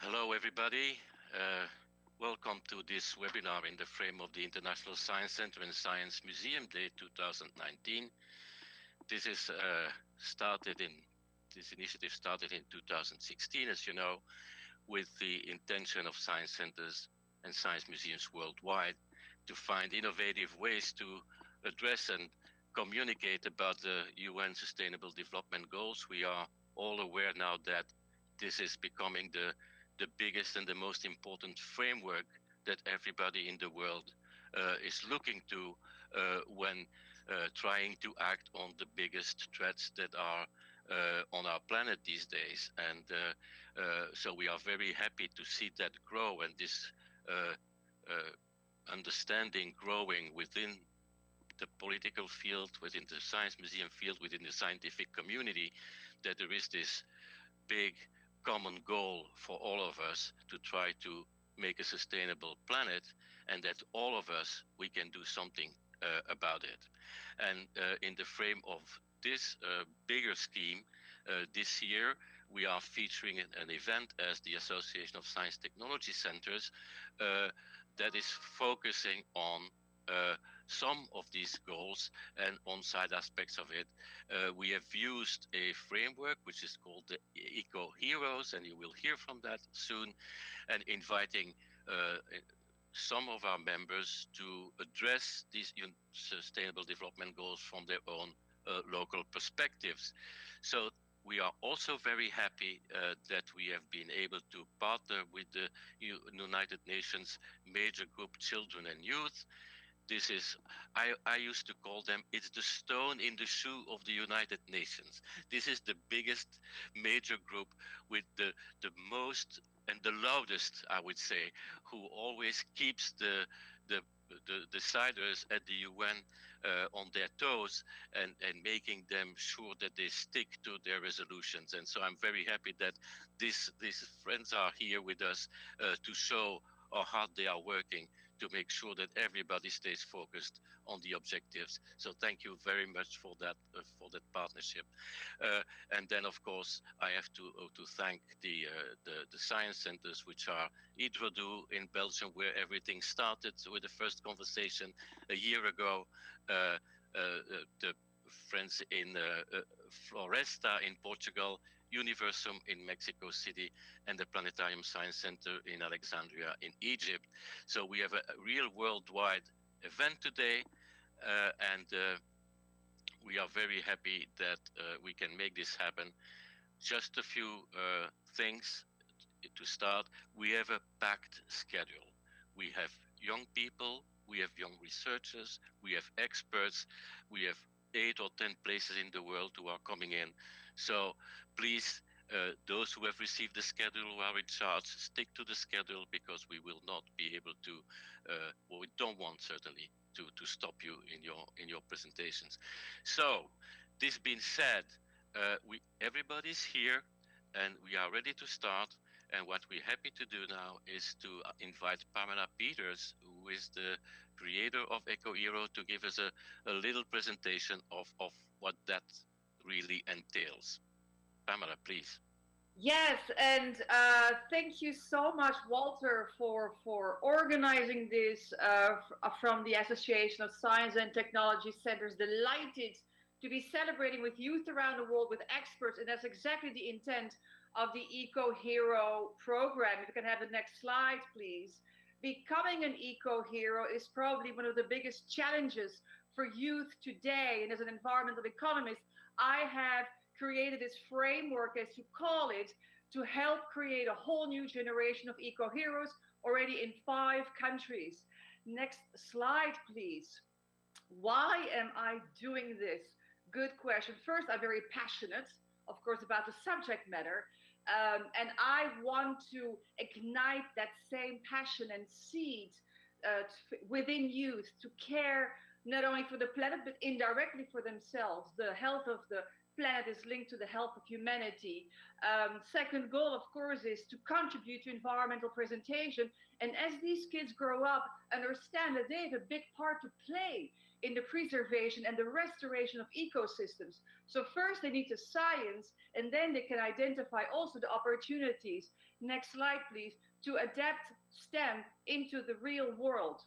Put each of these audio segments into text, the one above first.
Hello, everybody. Welcome to this webinar in the frame of the International Science Center and Science Museum Day 2019. This initiative started in 2016, as you know, with the intention of science centers and science museums worldwide to find innovative ways to address and communicate about the UN Sustainable Development Goals. We are all aware now that this is becoming the biggest and the most important framework that everybody in the world is looking to when trying to act on the biggest threats that are on our planet these days. And so we are very happy to see that grow and this understanding growing within the political field, within the science museum field, within the scientific community, that there is this big common goal for all of us to try to make a sustainable planet, and that all of us, we can do something about it. And in the frame of this bigger scheme, this year we are featuring an event as the Association of Science Technology Centers that is focusing on some of these goals and on-site aspects of it. We have used a framework which is called the Ecohéroes, and you will hear from that soon, and inviting some of our members to address these sustainable development goals from their own local perspectives. So we are also very happy that we have been able to partner with the United Nations major group Children and Youth. This is, I used to call them, it's the stone in the shoe of the United Nations. This is the biggest major group with the most and the loudest, I would say, who always keeps the deciders at the UN on their toes and making them sure that they stick to their resolutions. And so I'm very happy that these friends are here with us to show how hard they are working to make sure that everybody stays focused on the objectives. So thank you very much for that partnership. And then, of course, I have to thank the science centers, which are Hydro in Belgium, where everything started with the first conversation a year ago. The friends in Floresta in Portugal, Universum in Mexico City, and the Planetarium Science Center in Alexandria in Egypt. So we have a real worldwide event today, and we are very happy that we can make this happen. Just a few things to start. We have a packed schedule. We have young people, we have young researchers, we have experts, we have 8 or 10 places in the world who are coming in. So please, those who have received the schedule, who are in charge, stick to the schedule, because we will not be able to, well, we don't want certainly to stop you in your presentations. So this being said, everybody's here and we are ready to start. And what we're happy to do now is to invite Pamela Peters, who is the creator of Ecohero, to give us a little presentation of what that really entails. Pamela, please. Yes, and thank you so much, Walter, for organizing this from the Association of Science and Technology Centers. Delighted to be celebrating with youth around the world with experts, and that's exactly the intent of the Ecohero program. If you can have the next slide, please. Becoming an eco-hero is probably one of the biggest challenges for youth today. And as an environmental economist, I have created this framework, as you call it, to help create a whole new generation of eco-heroes already in 5 countries. Next slide, please. Why am I doing this? Good question. First, I'm very passionate, of course, about the subject matter. And I want to ignite that same passion and seed within youth to care not only for the planet, but indirectly for themselves, the health of the planet is linked to the health of humanity. Second goal, of course, is to contribute to environmental presentation. And as these kids grow up, understand that they have a big part to play in the preservation and the restoration of ecosystems. So first they need the science, and then they can identify also the opportunities. Next slide, please, to adapt STEM into the real world.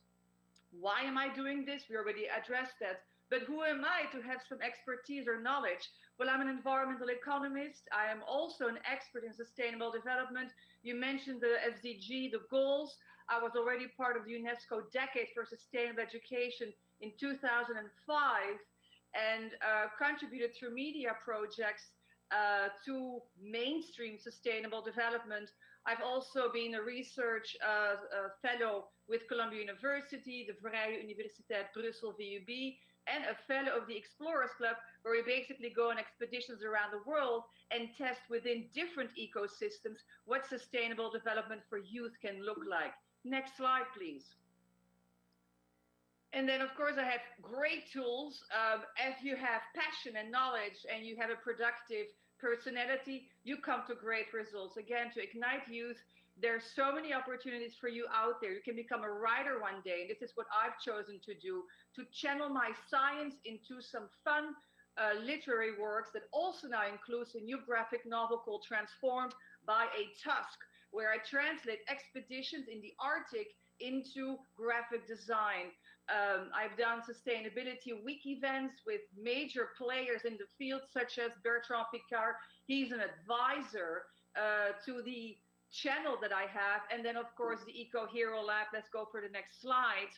Why am I doing this? We already addressed that. But who am I to have some expertise or knowledge? Well, I'm an environmental economist. I am also an expert in sustainable development. You mentioned the SDG, the goals. I was already part of the UNESCO Decade for Sustainable Education in 2005 and contributed through media projects to mainstream sustainable development. I've also been a research fellow with Columbia University, the Vrije Universiteit Brussel VUB, and a fellow of the Explorers Club, where we basically go on expeditions around the world and test within different ecosystems what sustainable development for youth can look like. Next slide, please. And then, of course, I have great tools. If you have passion and knowledge and you have a productive personality, you come to great results. Again, to ignite youth, there's so many opportunities for you out there. You can become a writer one day, and this is what I've chosen to do, to channel my science into some fun literary works that also now includes a new graphic novel called Transformed by a Tusk, where I translate expeditions in the Arctic into graphic design. I've done sustainability week events with major players in the field, such as Bertrand Piccard. He's an advisor to the channel that I have. And then, of course, the Eco Hero Lab, let's go for the next slide,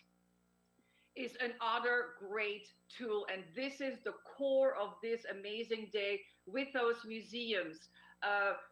is another great tool. And this is the core of this amazing day with those museums.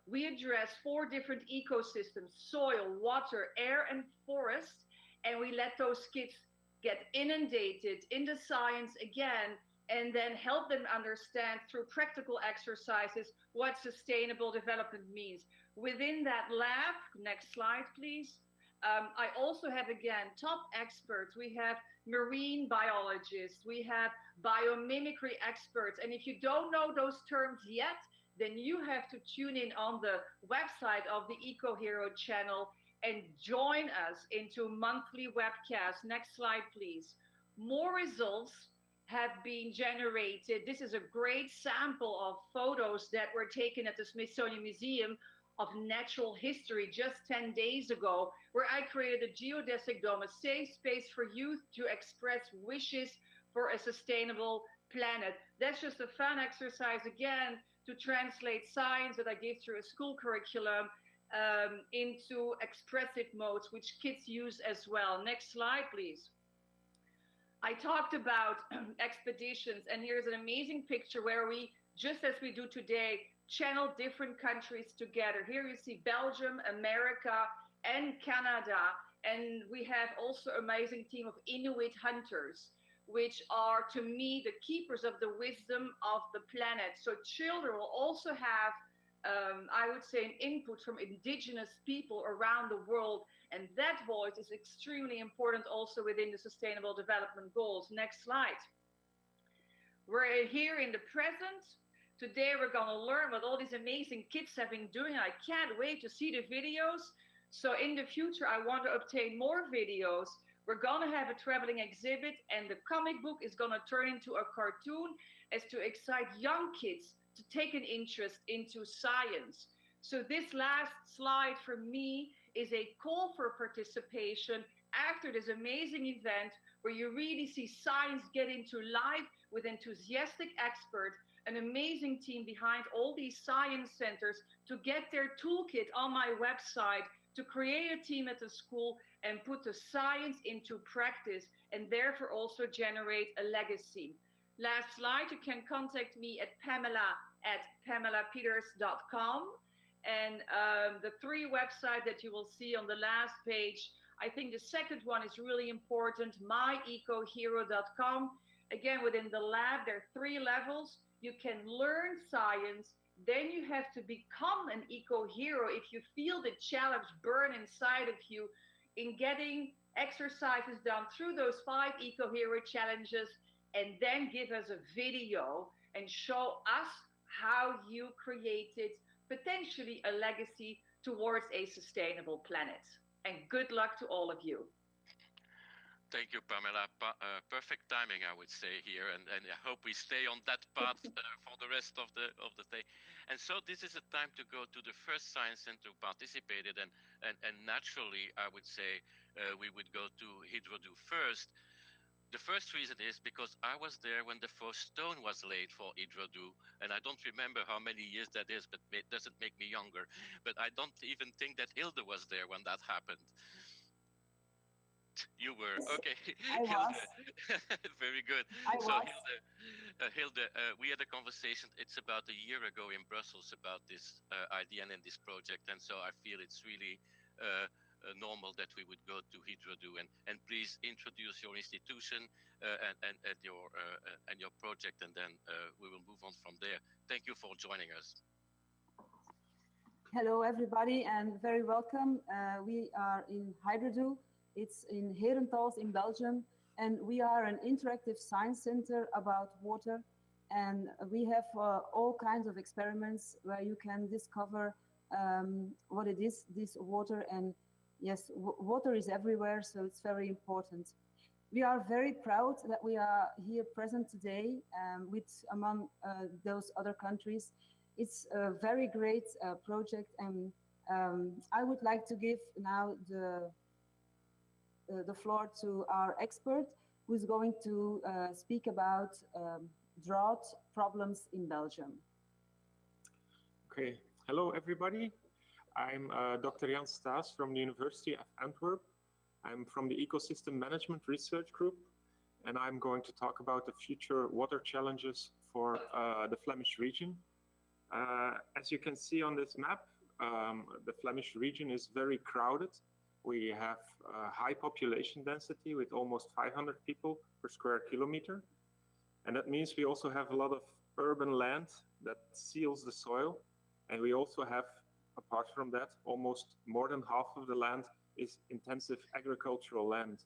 We address 4 different ecosystems: soil, water, air, and forest. And we let those kids get inundated in the science again, and then help them understand through practical exercises what sustainable development means. Within that lab, next slide, please, I also have, again, top experts. We have marine biologists, we have biomimicry experts. And if you don't know those terms yet, then you have to tune in on the website of the Eco Hero channel and join us into monthly webcasts. Next slide, please. More results have been generated. This is a great sample of photos that were taken at the Smithsonian Museum of Natural History just 10 days ago, where I created a geodesic dome, a safe space for youth to express wishes for a sustainable planet. That's just a fun exercise, again, to translate science that I give through a school curriculum into expressive modes, which kids use as well. Next slide, please. I talked about expeditions, and here's an amazing picture where we, just as we do today, channel different countries together. Here you see Belgium, America, and Canada, and we have also an amazing team of Inuit hunters, which are, to me, the keepers of the wisdom of the planet. So children will also have I would say, an input from indigenous people around the world. And that voice is extremely important also within the Sustainable Development Goals. Next slide. We're here in the present. Today we're going to learn what all these amazing kids have been doing. I can't wait to see the videos. So in the future, I want to obtain more videos. We're going to have a traveling exhibit, and the comic book is going to turn into a cartoon as to excite young kids to take an interest into science. So this last slide for me is a call for participation after this amazing event where you really see science get into life with enthusiastic experts, an amazing team behind all these science centers to get their toolkit on my website, to create a team at the school and put the science into practice, and therefore also generate a legacy. Last slide, you can contact me at pamela@pamelapeters.com. And the 3 websites that you will see on the last page, I think the second one is really important, myecohero.com. Again, within the lab, there are 3 levels. You can learn science, then you have to become an eco-hero if you feel the challenge burn inside of you in getting exercises done through those 5 eco-hero challenges, and then give us a video and show us how you created potentially a legacy towards a sustainable planet. And good luck to all of you. Thank you, Pamela. Perfect timing, I would say here, and I hope we stay on that path for the rest of the day. And so this is a time to go to the first science center who participated, and naturally, I would say we would go to Hydrodo first. The first reason is because I was there when the first stone was laid for Hydrodo, and I don't remember how many years that is, but it doesn't make me younger. But I don't even think that Hilde was there when that happened. You were okay. I was. Very good. I So was. Hilde, we had a conversation. It's about a year ago in Brussels about this idea and this project, and so I feel it's really normal that we would go to Hydrodo. And please introduce your institution and your project, and then we will move on from there. Thank you for joining us. Hello, everybody, and very welcome. We are in Hydrodo. It's in Herentals in Belgium, and we are an interactive science center about water. And we have all kinds of experiments where you can discover what it is, this water. And yes, water is everywhere, so it's very important. We are very proud that we are here present today with among those other countries. It's a very great project, and I would like to give now the floor to our expert, who's going to speak about drought problems in Belgium. Okay, hello everybody. I'm Dr. Jan Staes from the University of Antwerp. I'm from the Ecosystem Management Research Group, and I'm going to talk about the future water challenges for the Flemish region. As you can see on this map, the Flemish region is very crowded. We have high population density with almost 500 people per square kilometer. And that means we also have a lot of urban land that seals the soil. And we also have, apart from that, almost more than half of the land is intensive agricultural land.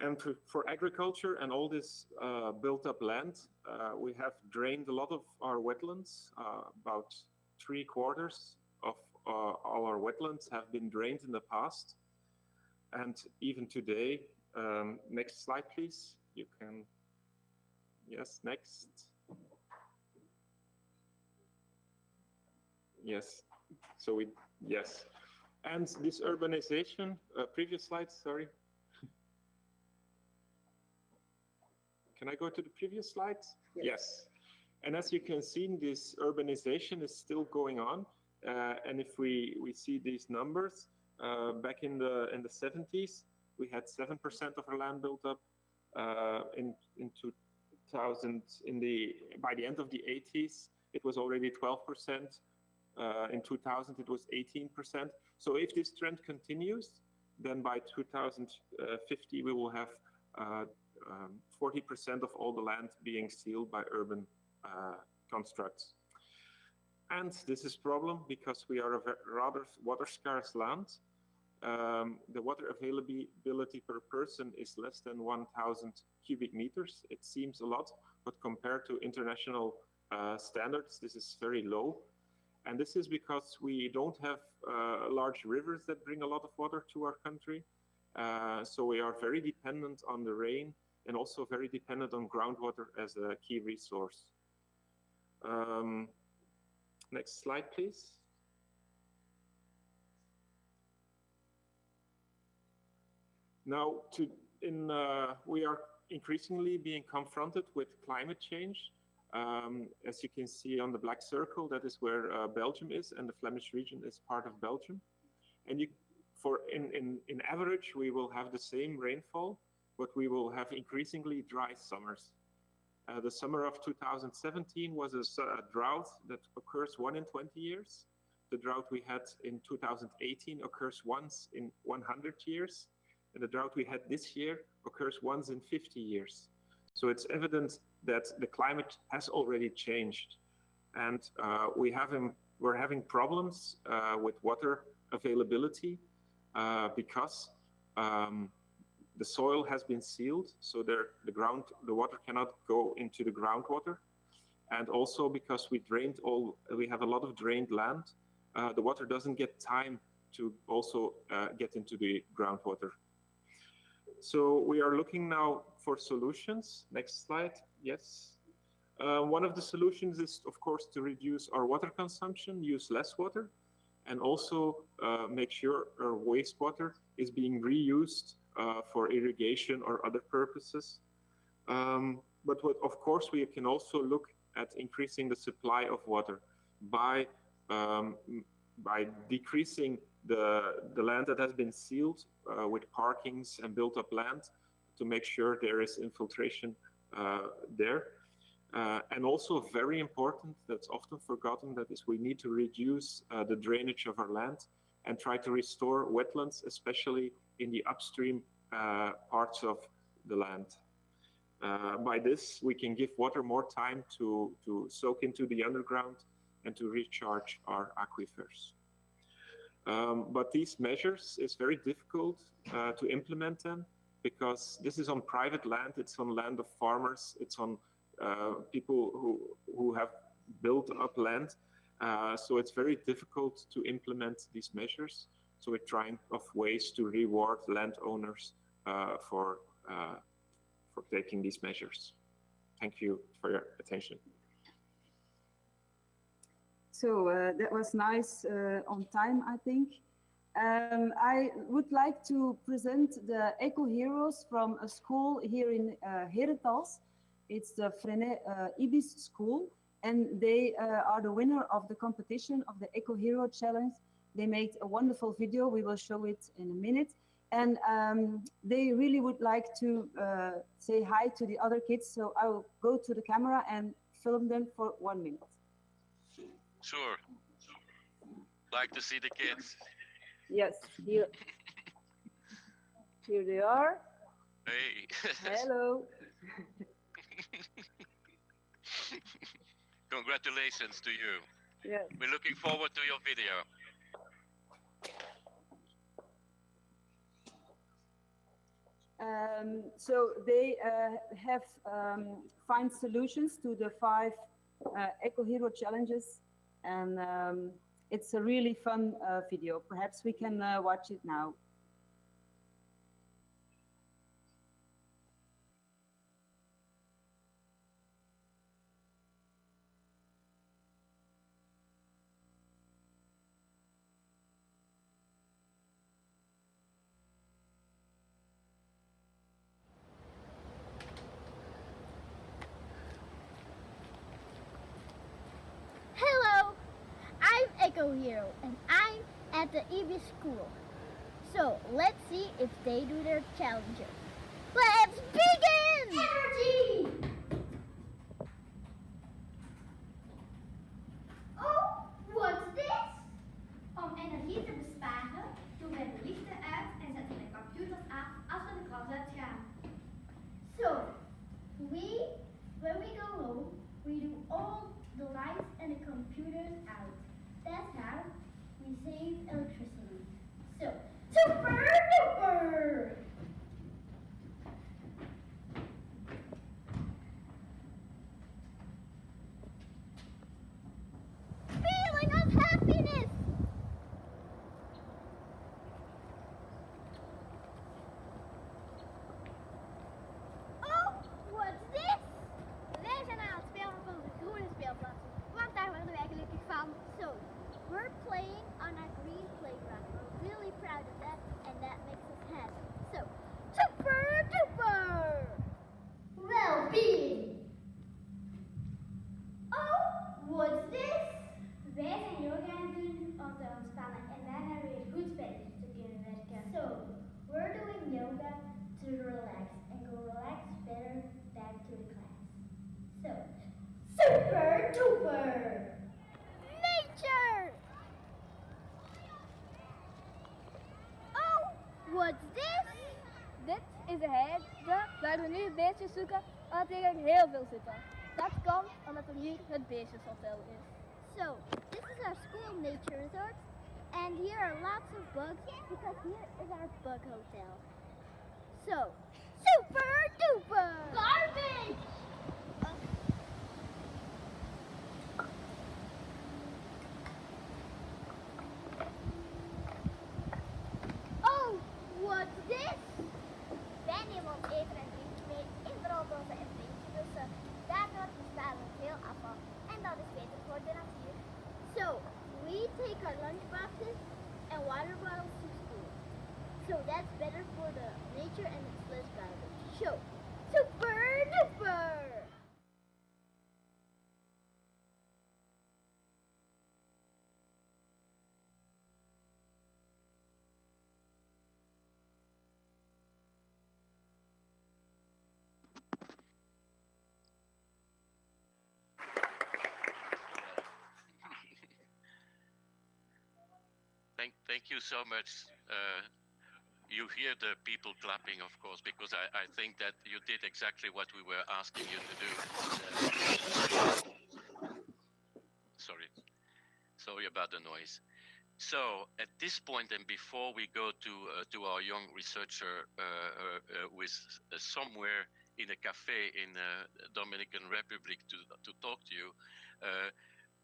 And for agriculture and all this built up land, we have drained a lot of our wetlands. About 3/4 of all our wetlands have been drained in the past. And even today, next slide, please. You can, yes, next. Yes, so yes. And this urbanization, previous slide, sorry. Can I go to the previous slides? Yes. And as you can see, this urbanization is still going on. And if we see these numbers, back in the 70s, we had 7% of our land built up. In 2000, by the end of the 80s, it was already 12%. In 2000, it was 18%. So if this trend continues, then by 2050, we will have 40% of all the land being sealed by urban constructs. And this is a problem because we are a rather water scarce land. The water availability per person is less than 1,000 cubic meters. It seems a lot, but compared to international standards, this is very low. And this is because we don't have large rivers that bring a lot of water to our country. So we are very dependent on the rain and also very dependent on groundwater as a key resource. Next slide, please. Now, we are increasingly being confronted with climate change. As you can see on the black circle, that is where Belgium is, and the Flemish region is part of Belgium. And in average, we will have the same rainfall, but we will have increasingly dry summers. The summer of 2017 was a drought that occurs 1 in 20 years. The drought we had in 2018 occurs once in 100 years. And the drought we had this year occurs once in 50 years. So it's evident that the climate has already changed. And we're having problems with water availability because the soil has been sealed, so the water cannot go into the groundwater. And also because we have a lot of drained land, the water doesn't get time to also get into the groundwater. So we are looking now for solutions. Next slide, yes. One of the solutions is, of course, to reduce our water consumption, use less water, and also make sure our wastewater is being reused for irrigation or other purposes. But of course, we can also look at increasing the supply of water by decreasing the land that has been sealed with parkings and built up land to make sure there is infiltration there. And also very important, that's often forgotten, that is we need to reduce the drainage of our land and try to restore wetlands, especially in the upstream parts of the land. By this, we can give water more time to soak into the underground and to recharge our aquifers. But these measures is very difficult to implement them because this is on private land, it's on land of farmers, it's on people who have built up land. So it's very difficult to implement these measures. So we're trying of ways to reward landowners for taking these measures. Thank you for your attention. So that was nice on time, I think. I would like to present the Ecohéroes from a school here in Herentals. It's the Frenet Ibis School, and they are the winner of the competition of the Ecohero Challenge. They made a wonderful video. We will show it in a minute. And they really would like to say hi to the other kids. So I will go to the camera and film them for 1 minute. Sure. Like to see the kids. Yes, here they are. Hey. Hello. Congratulations to you. Yes. We're looking forward to your video. So they have find solutions to the 5 Ecohero challenges, and it's a really fun video. Perhaps we can watch it now. Ecohero, and I'm at the Ibis School. So let's see if they do their challenges. Let's begin! Energy! Oh, what's this? Om energie te besparen doen wij de lichten uit en zetten de computers af als we de klas uitgaan. So, when we go home, we do all the lights and the computers out. That's how we save electricity. So, super duper! Feeling of happiness! Oh, what's this? Wij zijn aan het spelen op onze groene speelplaats, want daar worden wij gelukkig van. So, we're playing on our green playground. We're really proud of that, and that makes us happy. So, super duper! Well-being! Oh, what's this? Wij zijn yoga aan het doen om te ontspannen en daarna weer goed verder te kunnen werken. So, we're doing yoga to relax and go relax better back to the class. So, super duper! Nature! Oh, what's this? Dit is de heide waar we nu beestjes zoeken, want hier er heel veel zitten. Dat komt omdat er hier het beestjeshotel is. So, this is our school nature resort, and here are lots of bugs because here is our bug hotel. So, super duper! Garbage! afval. En dat is beter voor de natuur. So, we take our lunchboxes and water bottles to school. So that's better for the nature and it's less garbage. So, super duper! Thank you so much. You hear the people clapping, of course, because I think that you did exactly what we were asking you to do. Sorry about the noise. So at this point, and before we go to our young researcher with somewhere in a cafe in Dominican Republic to talk to you,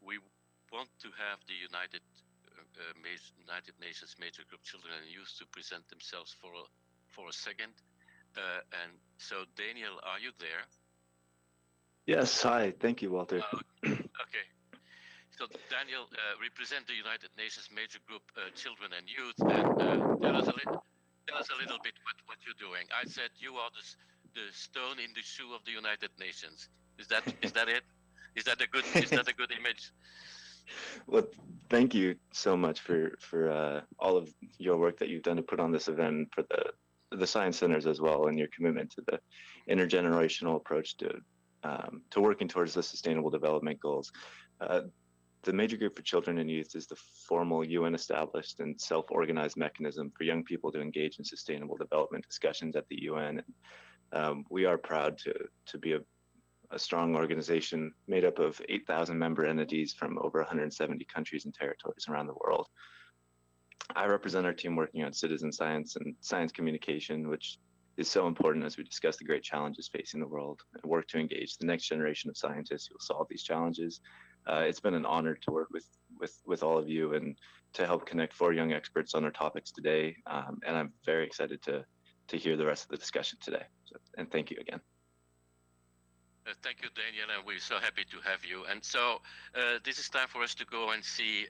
we want to have the United Nations Major Group Children and Youth to present themselves for a second. And so, Daniel, are you there? Yes, hi. Thank you, Walter. Okay. So, Daniel, represent the United Nations Major Group Children and Youth, and tell us a little bit what you're doing. I said you are the stone in the shoe of the United Nations. Is that it? Is that a good image? Well, thank you so much for all of your work that you've done to put on this event, for the science centers as well, and your commitment to the intergenerational approach to working towards the Sustainable Development Goals. The Major Group for Children and Youth is the formal UN-established and self-organized mechanism for young people to engage in sustainable development discussions at the UN. We are proud to be a strong organization made up of 8,000 member entities from over 170 countries and territories around the world. I represent our team working on citizen science and science communication, which is so important as we discuss the great challenges facing the world and work to engage the next generation of scientists who will solve these challenges. It's been an honor to work with all of you and to help connect 4 young experts on our topics today. And I'm very excited to hear the rest of the discussion today. And thank you again. Thank you, Daniel, and we're so happy to have you. And so this is time for us to go and see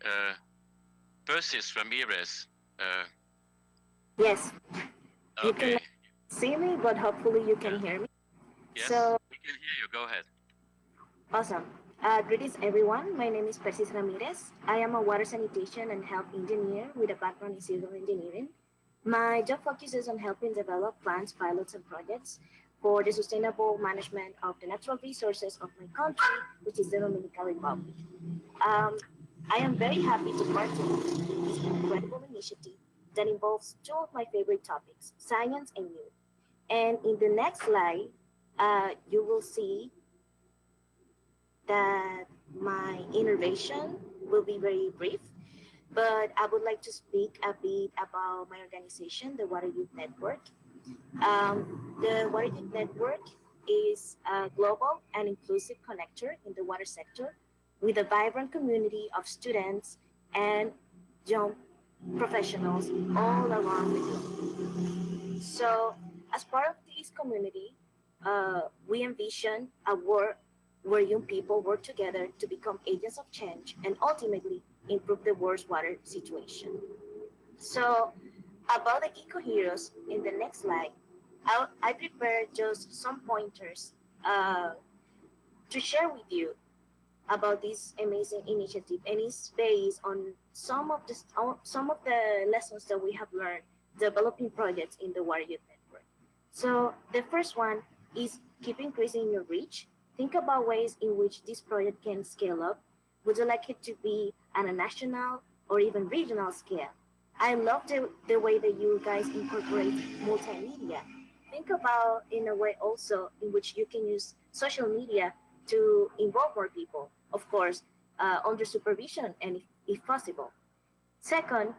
Persis Ramirez. Yes. Okay. You can see me, but hopefully you can hear me. Yes, So, we can hear you. Go ahead. awesome. Greetings, everyone. My name is Persis Ramirez. I am a water sanitation and health engineer with a background in civil engineering. My job focuses on helping develop plans, pilots, and projects for the sustainable management of the natural resources of my country, which is the Dominican Republic. I am very happy to participate in this incredible initiative that involves 2 of my favorite topics, science and youth. And in the next slide, you will see that my innovation will be very brief, but I would like to speak a bit about my organization, the Water Youth Network. The Water Youth Network is a global and inclusive connector in the water sector with a vibrant community of students and young professionals all around the globe. So, as part of this community, we envision a world where young people work together to become agents of change and ultimately improve the world's water situation. So, about the Ecohéroes, in the next slide, I prepared just some pointers to share with you about this amazing initiative, and it's based on some of the lessons that we have learned developing projects in the Water Youth Network. So the first one is keep increasing your reach. Think about ways in which this project can scale up. Would you like it to be on a national or even regional scale? I love the way that you guys incorporate multimedia. Think about in a way also in which you can use social media to involve more people, of course, under supervision and if possible. Second,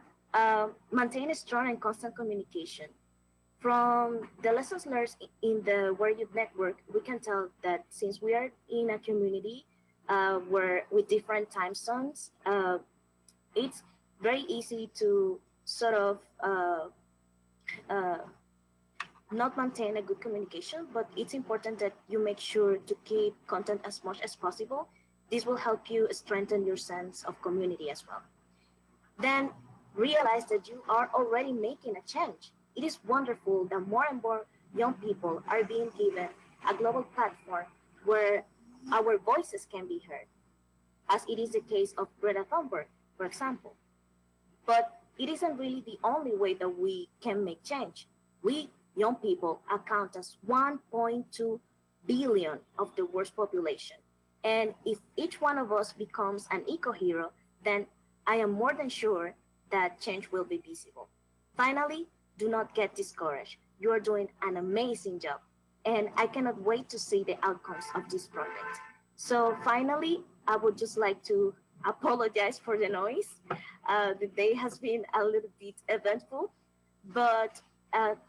maintain a strong and constant communication. From the lessons learned in the Water Youth Network, we can tell that since we are in a community where with different time zones, it's very easy to sort of not maintain a good communication, but it's important that you make sure to keep content as much as possible This will help you strengthen your sense of community as well. Then realize that you are already making a change. It is wonderful that more and more young people are being given a global platform where our voices can be heard, as it is the case of Greta Thunberg, for example. But it isn't really the only way that we can make change. We, young people, account as 1.2 billion of the world's population. And if each one of us becomes an eco-hero, then I am more than sure that change will be visible. Finally, do not get discouraged. You are doing an amazing job, and I cannot wait to see the outcomes of this project. So finally, I would just like to apologize for the noise. The day has been a little bit eventful, but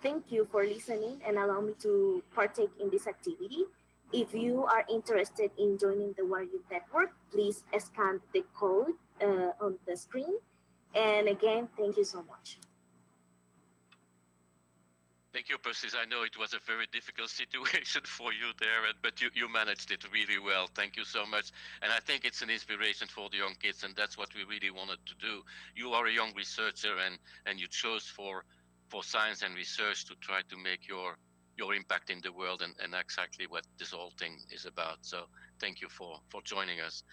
thank you for listening and allow me to partake in this activity. If you are interested in joining the Water Youth Network, please scan the code on the screen. And again, thank you so much. Thank you, Persis. I know it was a very difficult situation for you there, but you managed it really well. Thank you so much. And I think it's an inspiration for the young kids, and that's what we really wanted to do. You are a young researcher, and you chose for science and research to try to make your impact in the world, and exactly what this whole thing is about. So thank you for joining us.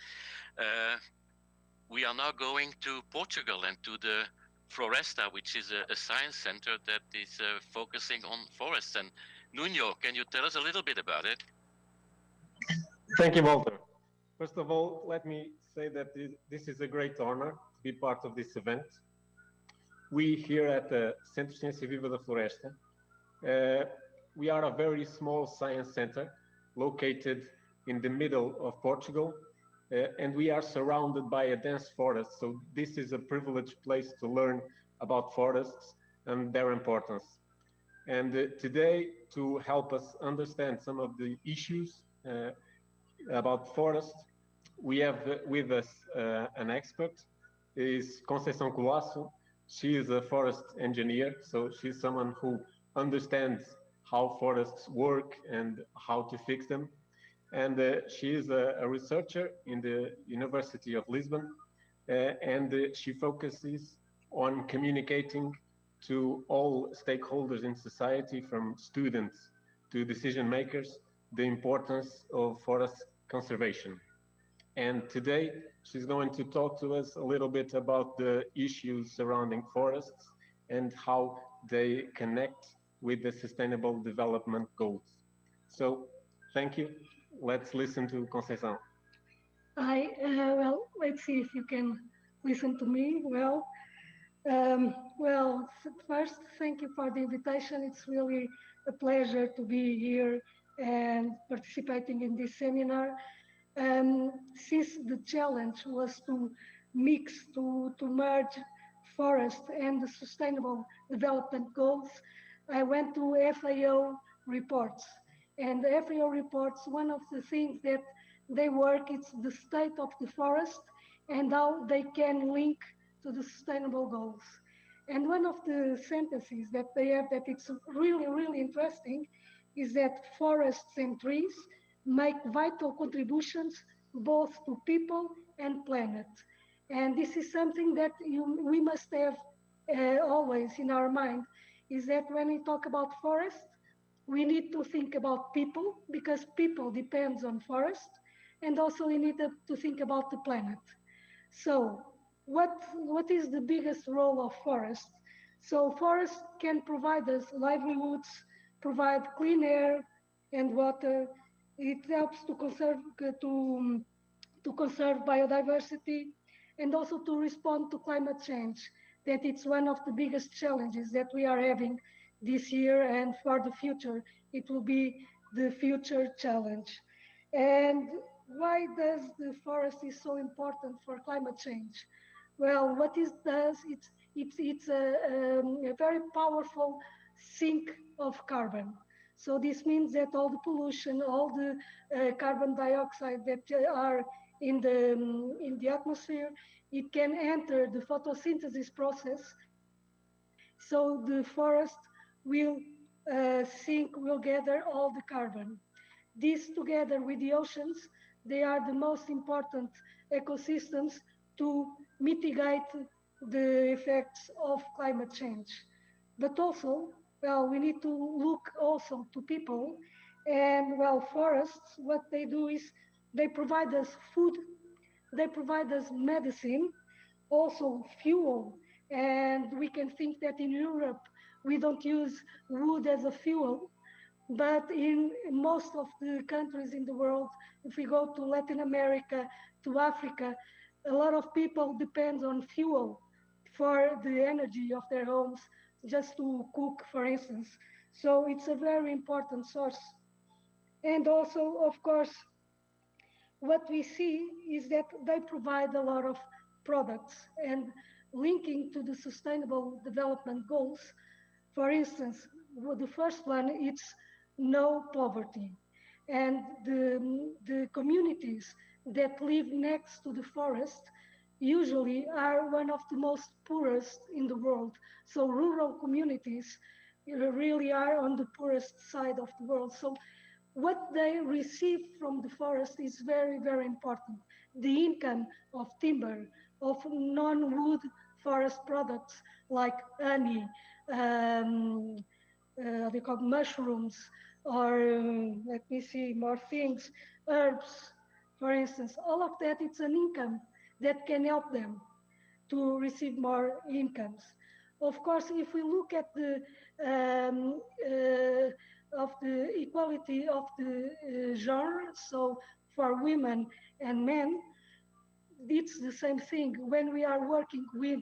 We are now going to Portugal and to the Floresta, which is a science center that is focusing on forests. And Nuno, can you tell us a little bit about it? Thank you, Walter. First of all, let me say that this is a great honor to be part of this event. We here at the Centro de Ciencia Viva da Floresta, we are a very small science center located in the middle of Portugal, and we are surrounded by a dense forest. So this is a privileged place to learn about forests and their importance. And today, to help us understand some of the issues about forests, we have with us an expert, is Conceição Colasso. She is a forest engineer, so she's someone who understands how forests work and how to fix them. And she is a researcher in the University of Lisbon, and she focuses on communicating to all stakeholders in society, from students to decision makers, the importance of forest conservation. And today, she's going to talk to us a little bit about the issues surrounding forests and how they connect with the Sustainable Development Goals. So, thank you. Let's listen to Conceição. Hi, well, let's see if you can listen to me well. First, thank you for the invitation. It's really a pleasure to be here and participating in this seminar. Since the challenge was to merge forest and the Sustainable Development Goals, I went to FAO reports. And the FAO reports, one of the things that they work, it's the state of the forest and how they can link to the sustainable goals. And one of the sentences that they have that it's really, really interesting is that forests and trees make vital contributions both to people and planet. And this is something that we must have always in our mind, is that when we talk about forest, we need to think about people, because people depends on forest, and also we need to think about the planet. So what is the biggest role of forest? So forest can provide us livelihoods, provide clean air and water. It helps to conserve biodiversity, and also to respond to climate change, that it's one of the biggest challenges that we are having this year, and for the future, it will be the future challenge. And why does the forest is so important for climate change? Well, what it does, it's a very powerful sink of carbon. So this means that all the pollution, all the carbon dioxide that are in the atmosphere, it can enter the photosynthesis process. So the forest will will gather all the carbon. This, together with the oceans, they are the most important ecosystems to mitigate the effects of climate change. But also, well, we need to look also to people. And well, forests, what they do is they provide us food, they provide us medicine, also fuel. And we can think that in Europe, we don't use wood as a fuel, but in most of the countries in the world, if we go to Latin America, to Africa, a lot of people depend on fuel for the energy of their homes, just to cook, for instance. So it's a very important source. And also, of course, what we see is that they provide a lot of products and linking to the sustainable development goals. For instance, the first one is no poverty. And the communities that live next to the forest usually are one of the most poorest in the world. So rural communities really are on the poorest side of the world. So what they receive from the forest is very, very important. The income of timber, of non-wood forest products like honey, they call mushrooms, or let me see more things, herbs, for instance. All of that, it's an income that can help them to receive more incomes. Of course, if we look at the of the equality of the genre, so for women and men, it's the same thing. When we are working with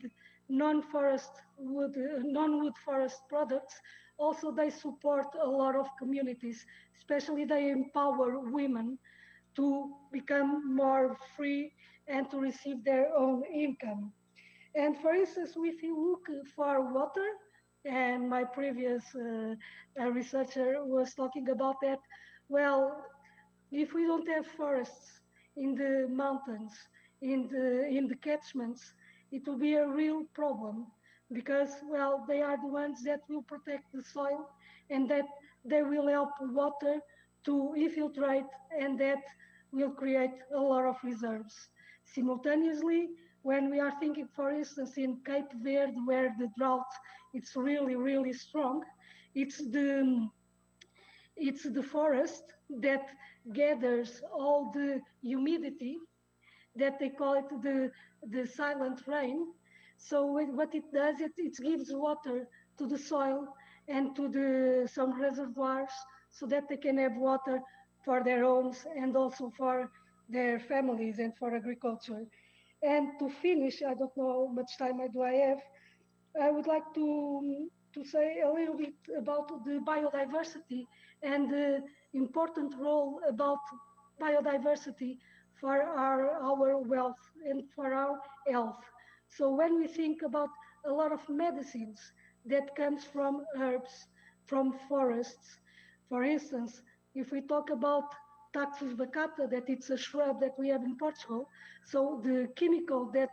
non-forest wood, non-wood forest products, also they support a lot of communities, especially they empower women to become more free and to receive their own income. And for instance, if you look for water, and my previous researcher was talking about that, well, if we don't have forests in the mountains, in the catchments, it will be a real problem because, well, they are the ones that will protect the soil and that they will help water to infiltrate, and that will create a lot of reserves. Simultaneously, when we are thinking, for instance, in Cape Verde, where the drought is really, really strong, it's the forest that gathers all the humidity, that they call it the silent rain. So what it does, it gives water to the soil and to some reservoirs so that they can have water for their homes and also for their families and for agriculture. And to finish, I don't know how much time do I have, I would like to say a little bit about the biodiversity and the important role about biodiversity for our wealth and for our health. So when we think about a lot of medicines that comes from herbs, from forests, for instance, if we talk about Taxus baccata, that it's a shrub that we have in Portugal, so the chemical that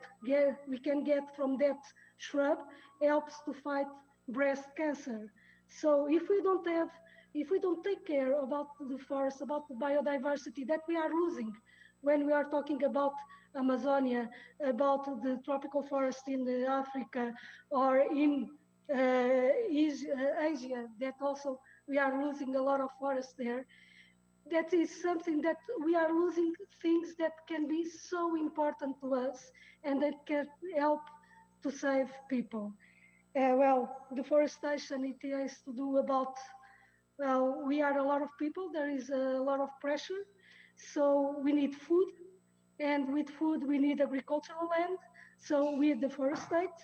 we can get from that shrub helps to fight breast cancer. So if we don't take care about the forest, about the biodiversity that we are losing when we are talking about Amazonia, about the tropical forest in Africa or in Asia, that also we are losing a lot of forest there. That is something that we are losing things that can be so important to us and that can help to save people. Well, deforestation, it has to do about, well, we are a lot of people, there is a lot of pressure, so we need food, and with food we need agricultural land, so we deforestate,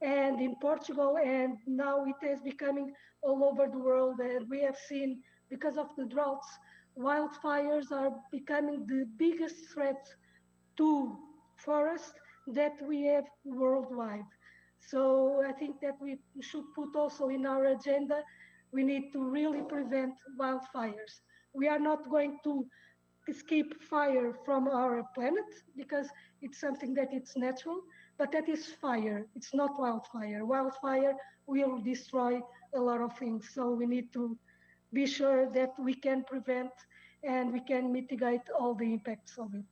and in Portugal, and now it is becoming all over the world, and we have seen, because of the droughts, wildfires are becoming the biggest threat to forest that we have worldwide. So I think that we should put also in our agenda, we need to really prevent wildfires. We are not going to skip fire from our planet because it's something that it's natural, but that is fire, it's not wildfire. Wildfire will destroy a lot of things. So we need to be sure that we can prevent and we can mitigate all the impacts of it.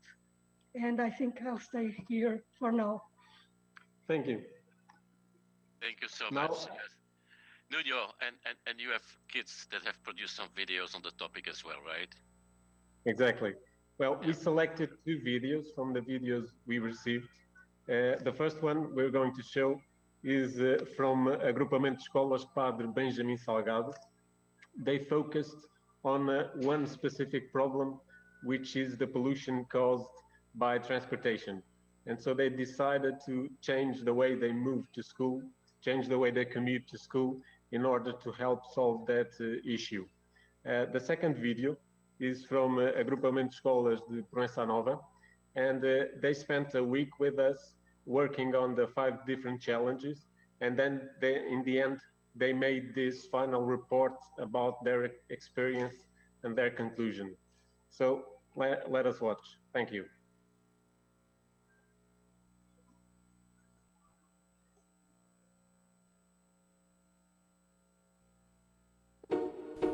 And I think I'll stay here for now. Thank you. Thank you so Now- much. Yes. Nuno, and you have kids that have produced some videos on the topic as well, right? Exactly. Well, we selected 2 videos from the videos we received. The first one we're going to show is from Agrupamento de Escolas Padre Benjamin Salgado. They focused on one specific problem, which is the pollution caused by transportation. And so they decided to change the way they move to school, change the way they commute to school in order to help solve that issue. The second video is from Agrupamento de Escolas de Proença Nova, and they spent a week with us working on the 5 different challenges, and then in the end, they made this final report about their experience and their conclusion. So let us watch. Thank you.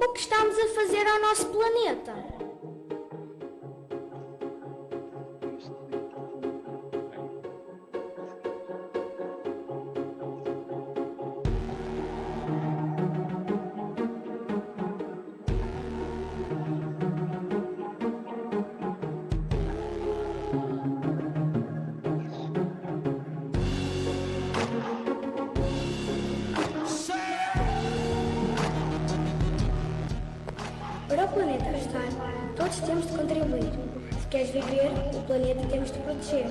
O que estamos a fazer ao nosso planeta? Para o planeta ajudar, todos temos de contribuir. Se queres viver, o planeta temos de proteger.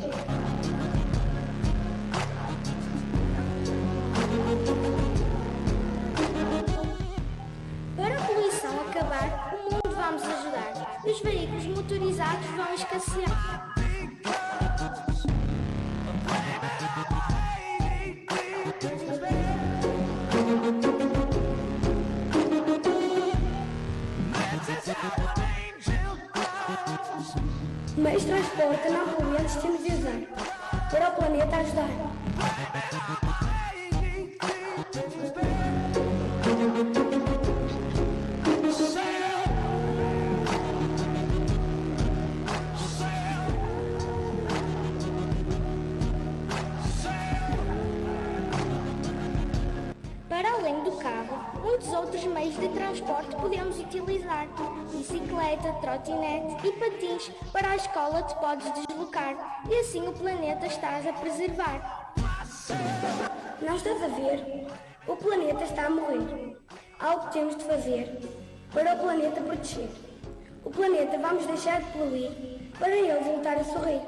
Para a poluição acabar, o mundo vamos ajudar e os veículos motorizados vão escassear. Meios de transporte não poluentes temos de usar para o planeta ajudar. Para além do carro, muitos outros meios de transporte podemos utilizar. Bicicleta, trotinete e patins para a escola te podes deslocar e assim o planeta estás a preservar. Não estás a ver? O planeta está a morrer. Algo que temos de fazer para o planeta proteger. O planeta vamos deixar de poluir para ele voltar a sorrir.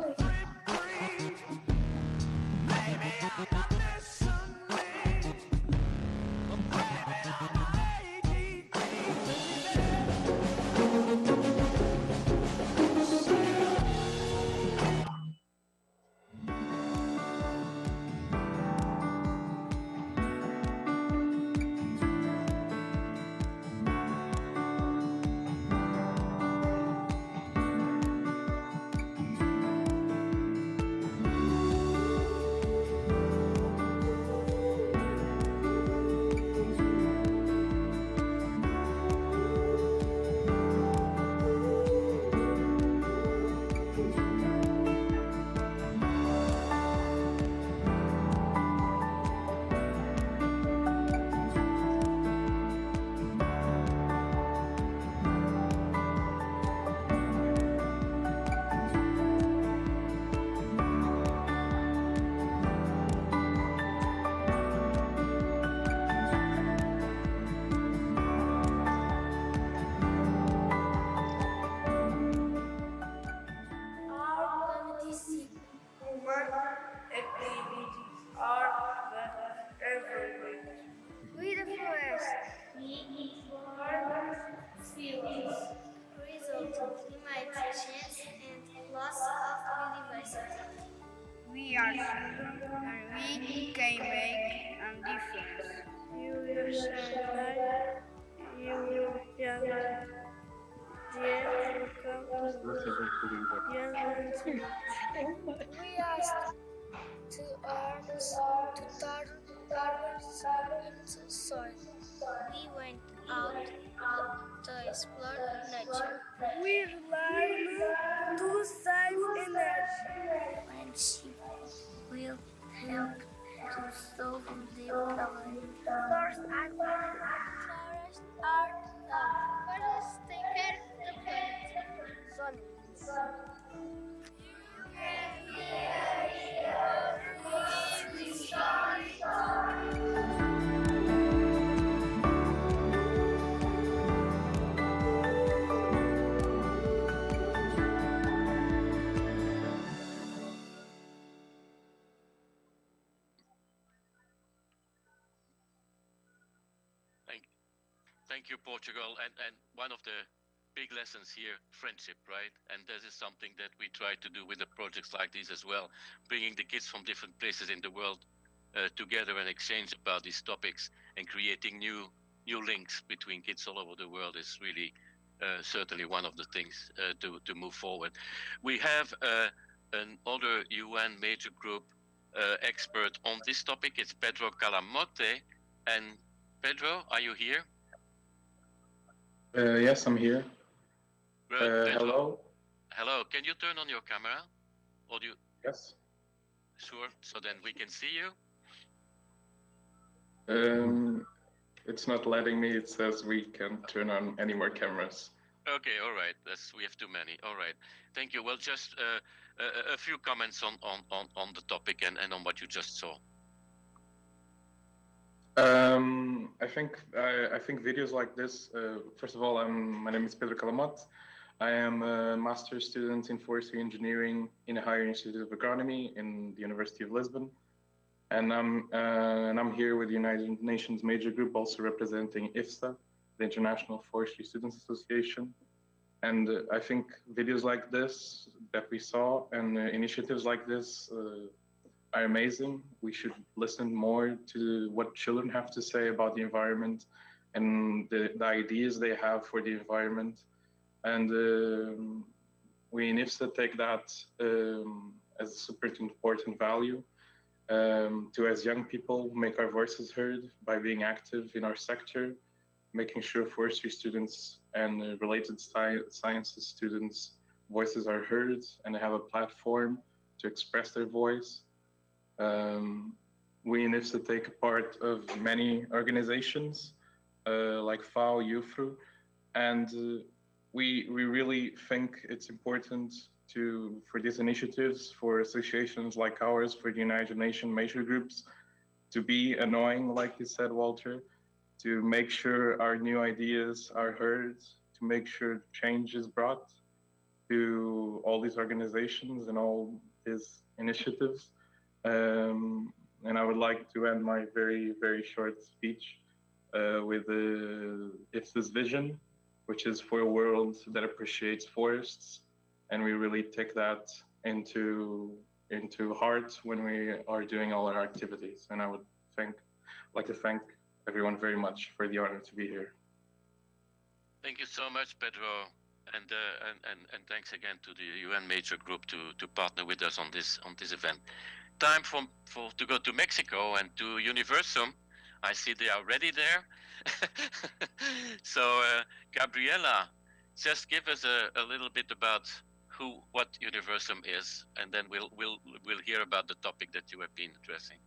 We the forest. We explore fields. Result climate change and loss of biodiversity. We are children and we can make a difference. You will survive. You will gather. We ask to arms to turn garbage in the soil. We went out to explore nature. We learned to save energy. Friendship will help to solve the problem. Forests are love. Forests are love. Forests take care of the planet. Thank you, Portugal. And one of the big lessons here, friendship, right? And this is something that we try to do with the projects like these as well, bringing the kids from different places in the world together and exchange about these topics and creating new links between kids all over the world is really certainly one of the things to move forward. We have another UN major group expert on this topic. It's Pedro Calamote. And Pedro, are you here? Yes, I'm here. Hello. Hello. Can you turn on your camera? Or do you? Yes. Sure. So then we can see you. It's not letting me. It says we can't turn on any more cameras. Okay. All right. We have too many. All right. Thank you. Well, just a few comments on the topic and on what you just saw. I think videos like this. First of all, my name is Pedro Calamot. I am a master's student in forestry engineering in a higher institute of agronomy in the University of Lisbon, and I'm here with the United Nations major group, also representing IFSA, the International Forestry Students Association. And I think videos like this that we saw and initiatives like this are amazing. We should listen more to what children have to say about the environment and the ideas they have for the environment. And we in IFSA take that as a super important value to, as young people, make our voices heard by being active in our sector, making sure forestry students and related sciences students' voices are heard and they have a platform to express their voice. We in IFSA take part of many organizations like FAO, UFRU, and we really think it's important for these initiatives, for associations like ours, for the United Nations major groups, to be annoying, like you said, Walter, to make sure our new ideas are heard, to make sure change is brought to all these organizations and all these initiatives. And I would like to end my very, very short speech with IFSA's vision, which is for a world that appreciates forests. And we really take that into heart when we are doing all our activities. And I would like to thank everyone very much for the honor to be here. Thank you so much, Pedro. And thanks again to the UN major group to partner with us on this event. Time to go to Mexico and to Universum. I see they are already there. So Gabriela, just give us a little bit about what Universum is, and then we'll hear about the topic that you have been addressing.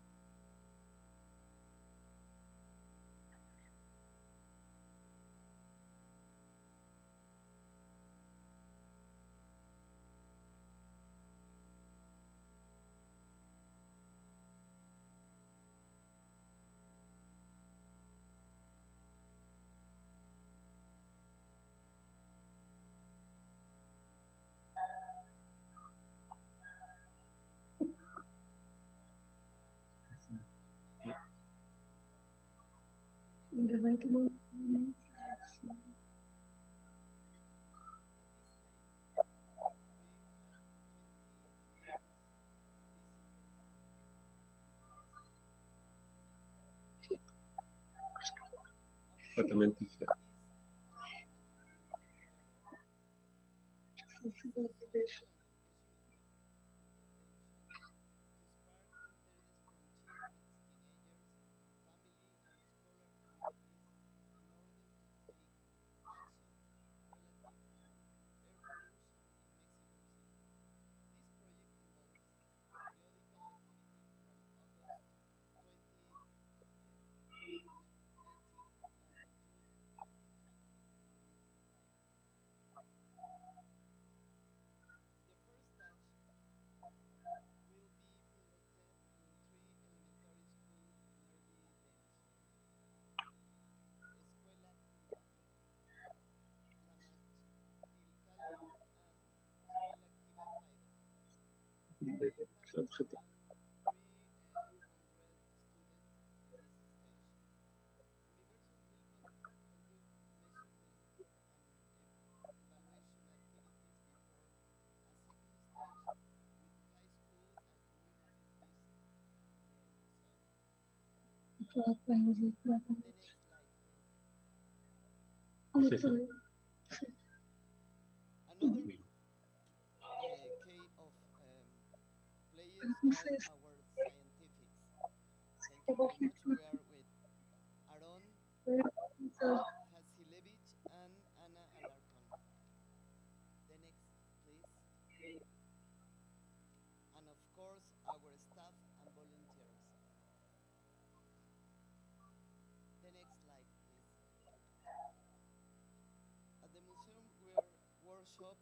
workshop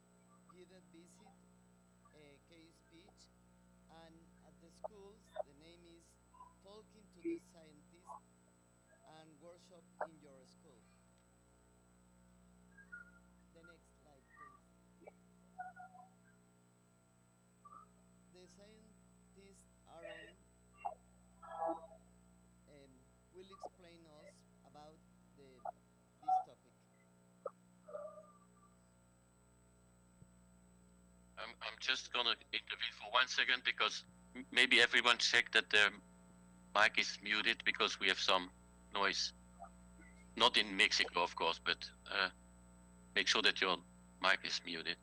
guided visit, case speech, and at the schools the name is Talking to the Scientist and workshop in your school. The next slide, please. The scientist Aaron will explain us about this topic. I'm just gonna intervene for 1 second because maybe everyone check that their mic is muted because we have some noise. Not in Mexico, of course, but make sure that your mic is muted.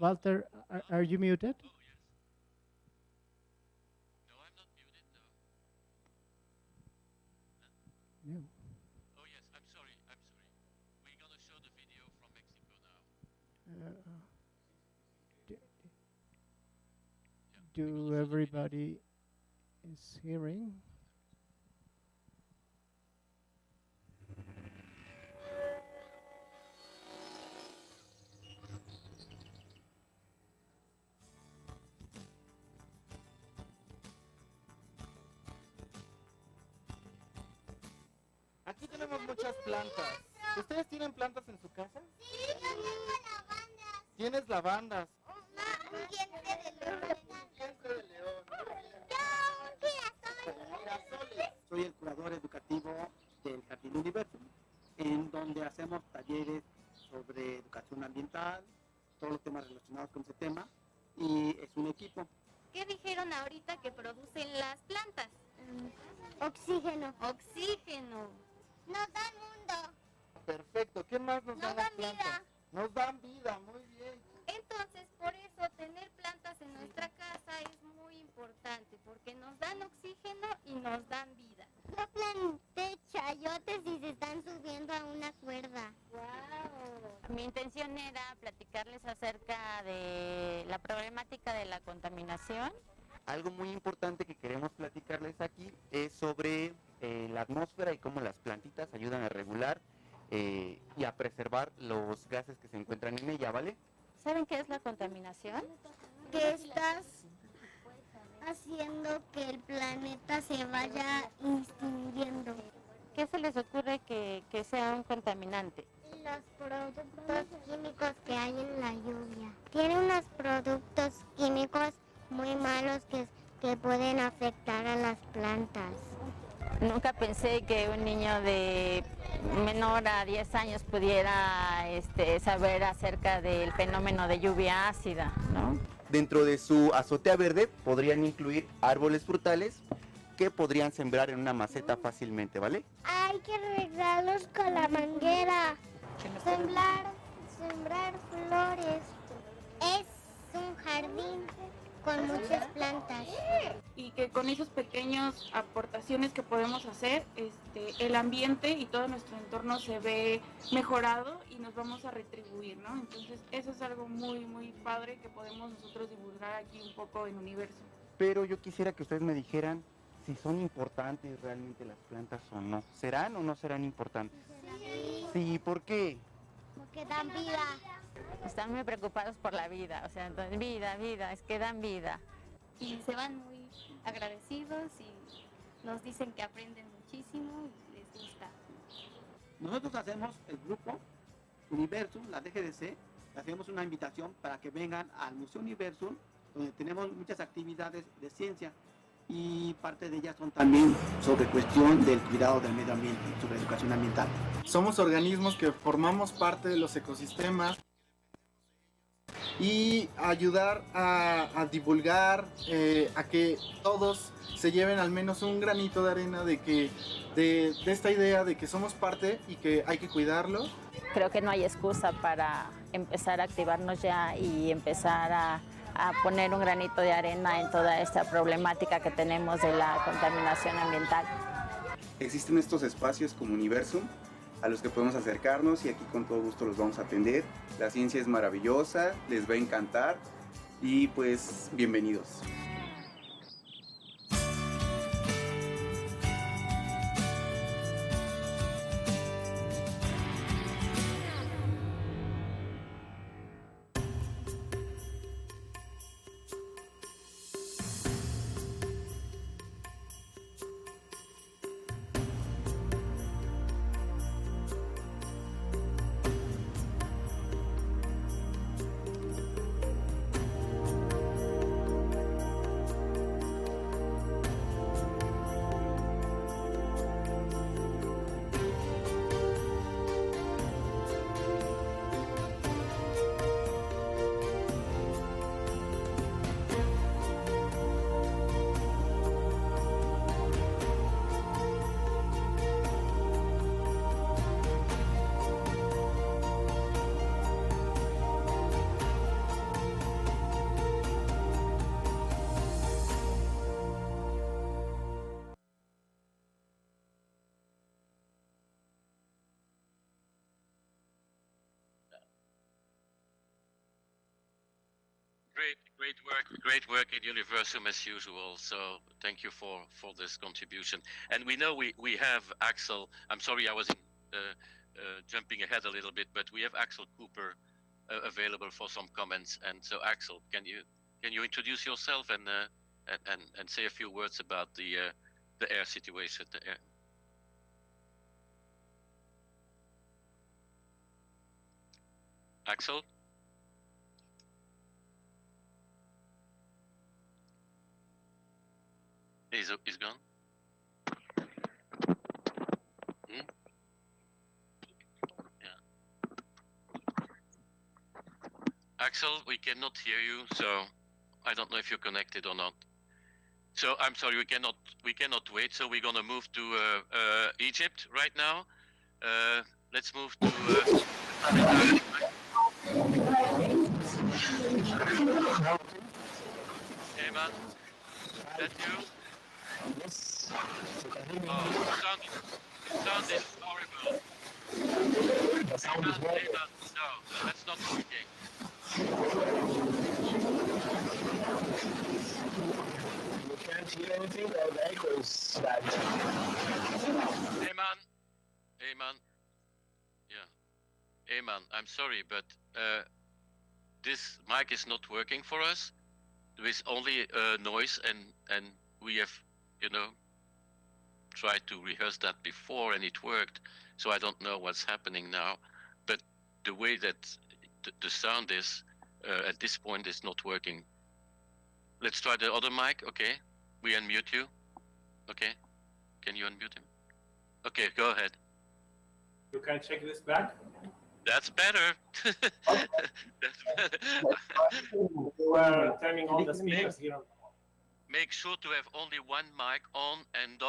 Walter, are you muted? No, I'm not muted, no. No. Oh, yes, I'm sorry. We're going to show the video from Mexico now. Do everybody is hearing? Aquí tenemos muchas plantas. ¿Ustedes tienen plantas en su casa? Sí, yo tengo lavandas. ¿Tienes lavandas? Un diente de león. Un diente de león. Yo un Girasoles. Soy el curador educativo del Jardín Universo, en donde hacemos talleres sobre educación ambiental, todos los temas relacionados con ese tema, y es un equipo. ¿Qué dijeron ahorita que producen las plantas? Oxígeno. Oxígeno. Nos dan mundo. Perfecto. ¿Qué más nos dan las plantas? Vida. Nos dan vida, muy bien. Entonces, por eso tener plantas en nuestra casa es muy importante, porque nos dan oxígeno y nos dan vida. Yo planté chayotes y se están subiendo a una cuerda. ¡Wow! Mi intención era platicarles acerca de la problemática de la contaminación. Algo muy importante que queremos platicarles aquí es sobre la atmósfera y cómo las plantitas ayudan a regular y a preservar los gases que se encuentran en ella, ¿vale? ¿Saben qué es la contaminación? Que estás haciendo que el planeta se vaya extinguiendo. ¿Qué se les ocurre que sea un contaminante? Los productos químicos que hay en la lluvia. Tiene unos productos químicos muy malos que pueden afectar a las plantas. Nunca pensé que un niño de menor a 10 años pudiera saber acerca del fenómeno de lluvia ácida, ¿no? Dentro de su azotea verde podrían incluir árboles frutales que podrían sembrar en una maceta fácilmente, ¿vale? Hay que regarlos con la manguera. Sembrar flores. Es un jardín con muchas plantas. Y que con esas pequeñas aportaciones que podemos hacer, el ambiente y todo nuestro entorno se ve mejorado y nos vamos a retribuir, ¿no? Entonces eso es algo muy, muy padre que podemos nosotros divulgar aquí un poco en Universo. Pero yo quisiera que ustedes me dijeran si son importantes realmente las plantas o no. ¿Serán o no serán importantes? Sí, ¿por qué? Porque dan vida. Están muy preocupados por la vida, o sea, entonces, vida, es que dan vida. Y se van muy agradecidos y nos dicen que aprenden muchísimo y les gusta. Nosotros hacemos el grupo Universo, la DGDC, hacemos una invitación para que vengan al Museo Universo, donde tenemos muchas actividades de ciencia y parte de ellas son también sobre cuestión del cuidado del medio ambiente, sobre educación ambiental. Somos organismos que formamos parte de los ecosistemas y ayudar a divulgar, a que todos se lleven al menos un granito de arena de esta idea de que somos parte y que hay que cuidarlo. Creo que no hay excusa para empezar a activarnos ya y empezar a poner un granito de arena en toda esta problemática que tenemos de la contaminación ambiental. Existen estos espacios como Universo a los que podemos acercarnos y aquí con todo gusto los vamos a atender. La ciencia es maravillosa, les va a encantar y pues bienvenidos. Great work in Universum as usual. So thank you for this contribution. And we know we have Axel. I'm sorry I was jumping ahead a little bit, but we have Axel Cooper available for some comments. And so Axel, can you introduce yourself and say a few words about the air situation? Axel? He's gone? Hmm? Yeah. Axel, we cannot hear you, so I don't know if you're connected or not. So I'm sorry, we cannot wait. So we're gonna move to Egypt right now. Let's move to. Hey man, is that you? Yes. Oh, the sound is horrible. The sound is working. No, that's not working. You can't hear anything, or the echo is bad. Hey man. Yeah. Hey man, I'm sorry, but this mic is not working for us. There is only noise, and we have, tried to rehearse that before, and it worked. So I don't know what's happening now, but the way that the sound is at this point is not working. Let's try the other mic. Okay, we unmute you. Okay, can you unmute him? Okay, go ahead. You can check this back. That's better. That's better. We're turning on the speakers here. Make sure to have only one mic on and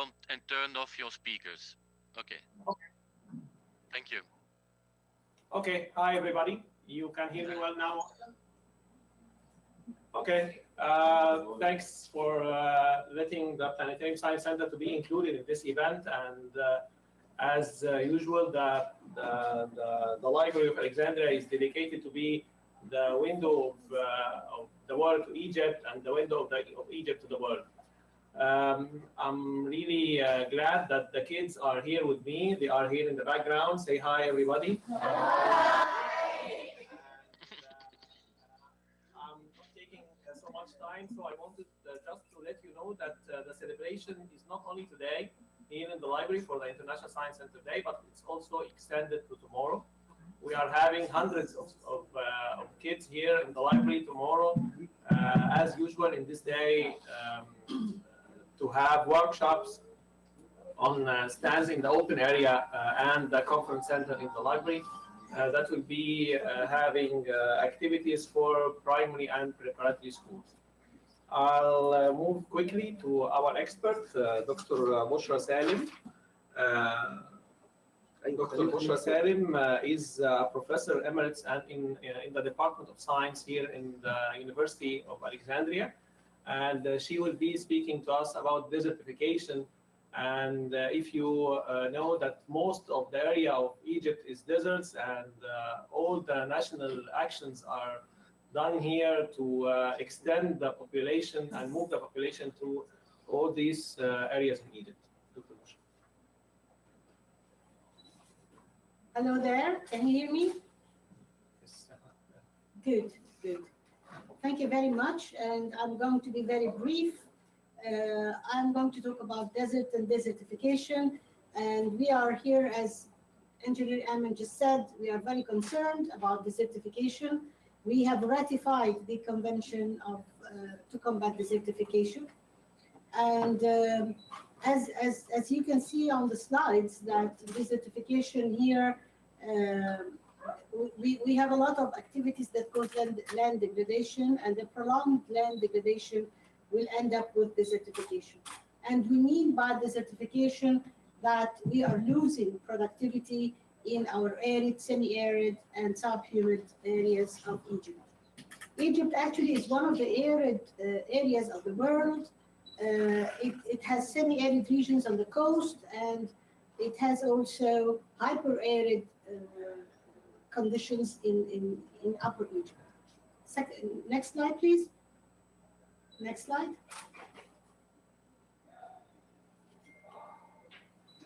turn off your speakers. Okay. Thank you. Okay. Hi everybody. You can hear me well now. Okay. Thanks for letting the Planetarium Science Center to be included in this event. And as usual, the Library of Alexandria is dedicated to be the window of the world to Egypt and the window of Egypt to the world. I'm really glad that the kids are here with me. They are here in the background. Say hi, everybody. I'm taking so much time, so I wanted just to let you know that the celebration is not only today here in the library for the International Science Center Day, but it's also extended to tomorrow. We are having hundreds of kids here in the library tomorrow, as usual in this day, to have workshops on stands in the open area and the conference center in the library. That will be having activities for primary and preparatory schools. I'll move quickly to our expert, Dr. Bushra Salim. Dr. Bushra Salim is a professor emeritus and in the Department of Science here in the University of Alexandria. And she will be speaking to us about desertification. And if you know that most of the area of Egypt is deserts, and all the national actions are done here to extend the population and move the population to all these areas in Egypt. Hello there, can you hear me? Good. Thank you very much, and I'm going to be very brief. I'm going to talk about desert and desertification, and we are here, as Engineer Amin just said, we are very concerned about desertification. We have ratified the Convention to combat desertification, and as you can see on the slides, that desertification here, we have a lot of activities that cause land degradation, and the prolonged land degradation will end up with desertification. And we mean by desertification that we are losing productivity in our arid, semi-arid, and subhumid areas of Egypt. Egypt actually is one of the arid areas of the world. It has semi-arid regions on the coast, and it has also hyper-arid conditions in Upper Egypt. Next slide, please. Next slide.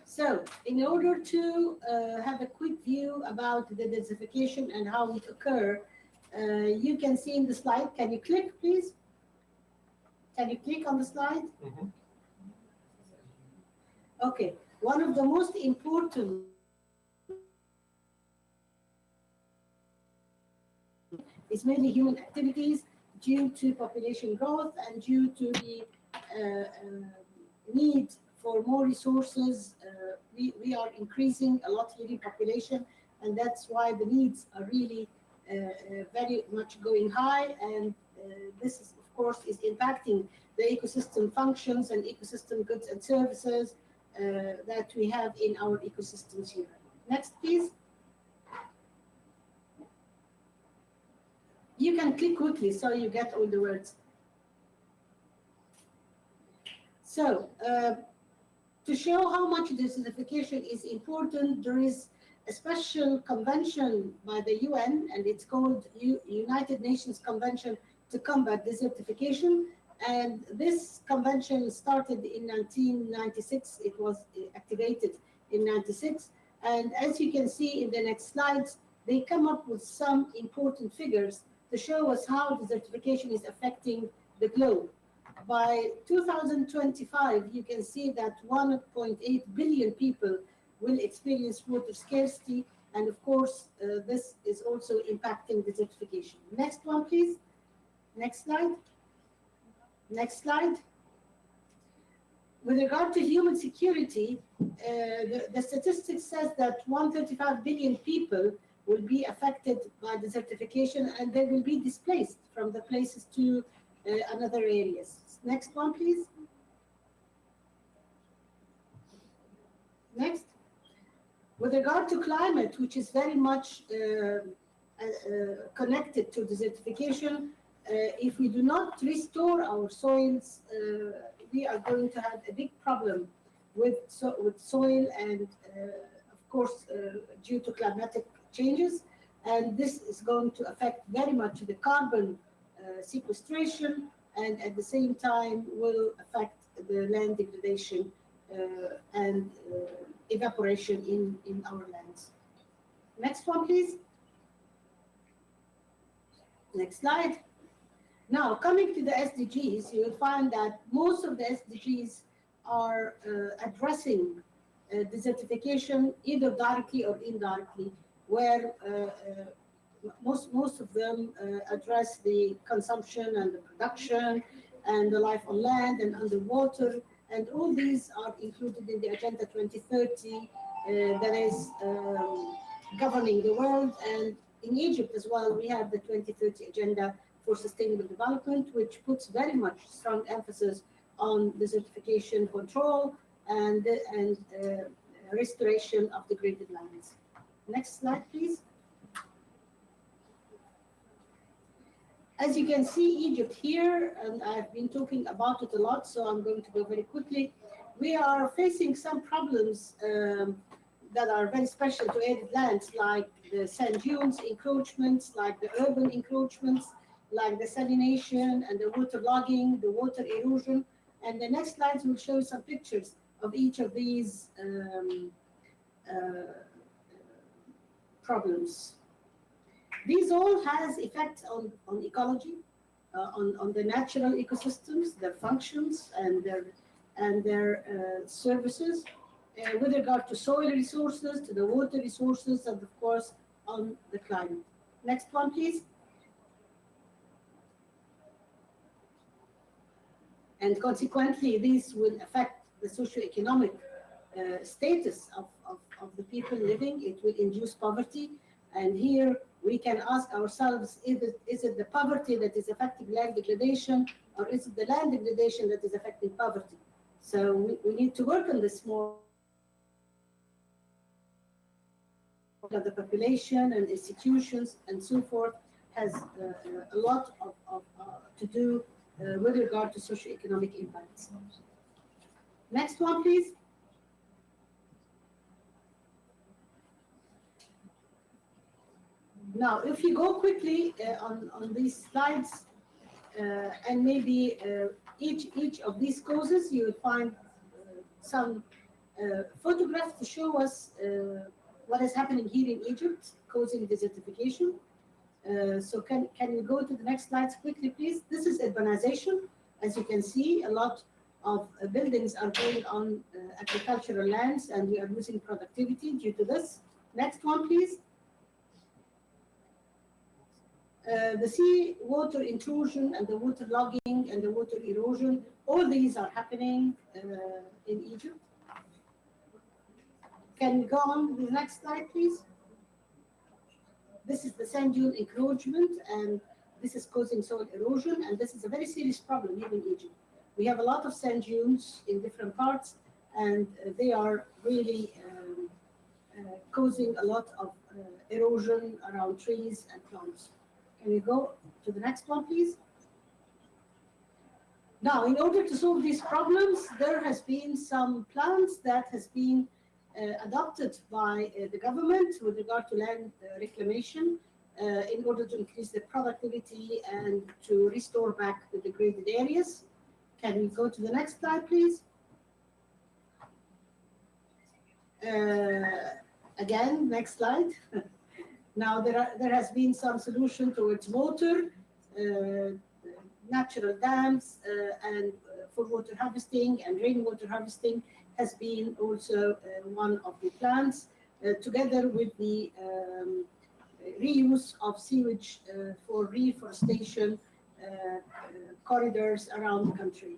So, in order to have a quick view about the desertification and how it occurs, you can see in the slide. Can you click, please? Can you click on the slide? Mm-hmm. Okay. One of the most important is mainly human activities due to population growth and due to the need for more resources. We are increasing a lot living population, and that's why the needs are really very much going high, and this is, of course, is impacting the ecosystem functions and ecosystem goods and services that we have in our ecosystems here. Next, please. You can click quickly so you get all the words. So, to show how much desertification is important, there is a special convention by the UN, and it's called United Nations Convention to Combat Desertification. And this convention started in 1996. It was activated in 96. And as you can see in the next slides, they come up with some important figures to show us how desertification is affecting the globe. By 2025, you can see that 1.8 billion people will experience water scarcity. And of course, this is also impacting desertification. Next one, please. Next slide. Next slide. With regard to human security, the statistics says that 135 billion people will be affected by desertification, and they will be displaced from the places to another areas. Next one, please. Next. With regard to climate, which is very much connected to desertification, if we do not restore our soils, we are going to have a big problem with soil and, of course, due to climatic changes. And this is going to affect very much the carbon sequestration, and at the same time will affect the land degradation and evaporation in our lands. Next one, please. Next slide. Now, coming to the SDGs, you will find that most of the SDGs are addressing desertification either directly or indirectly, where most of them address the consumption and the production and the life on land and underwater, and all these are included in the Agenda 2030 that is governing the world. And in Egypt as well, we have the 2030 Agenda for Sustainable Development, which puts very much strong emphasis on desertification control and restoration of degraded lands. Next slide, please. As you can see, Egypt here, and I've been talking about it a lot, so I'm going to go very quickly. We are facing some problems that are very special to arid lands, like the sand dunes encroachments, like the urban encroachments, like the salination and the water logging, the water erosion. And the next slides will show some pictures of each of these problems. These all has effects on ecology, on the natural ecosystems, their functions and their services, with regard to soil resources, to the water resources, and of course on the climate. Next one, please. And consequently, these will affect the socioeconomic status of the people living. It will induce poverty. And here we can ask ourselves, is it the poverty that is affecting land degradation, or is it the land degradation that is affecting poverty? So we need to work on this more. The population and institutions and so forth has a lot to do with regard to socioeconomic impacts. Next one, please. Now, if you go quickly on these slides, and maybe each of these causes, you will find some photographs to show us what is happening here in Egypt, causing desertification. So can you go to the next slides quickly, please? This is urbanization. As you can see, a lot of buildings are going on agricultural lands, and we are losing productivity due to this. Next one, please. The sea water intrusion and the water logging and the water erosion, all these are happening in Egypt. Can we go on to the next slide, please? This is the sand dune encroachment, and this is causing soil erosion, and this is a very serious problem here in Egypt. We have a lot of sand dunes in different parts, and they are really causing a lot of erosion around trees and plants. Can we go to the next one, please? Now, in order to solve these problems, there has been some plans that has been adopted by the government with regard to land reclamation in order to increase the productivity and to restore back the degraded areas. Can we go to the next slide, please? Again, next slide. Now, there has been some solution towards water, natural dams, and for water harvesting and rainwater harvesting has been also one of the plans, together with the reuse of sewage for reforestation corridors around the country.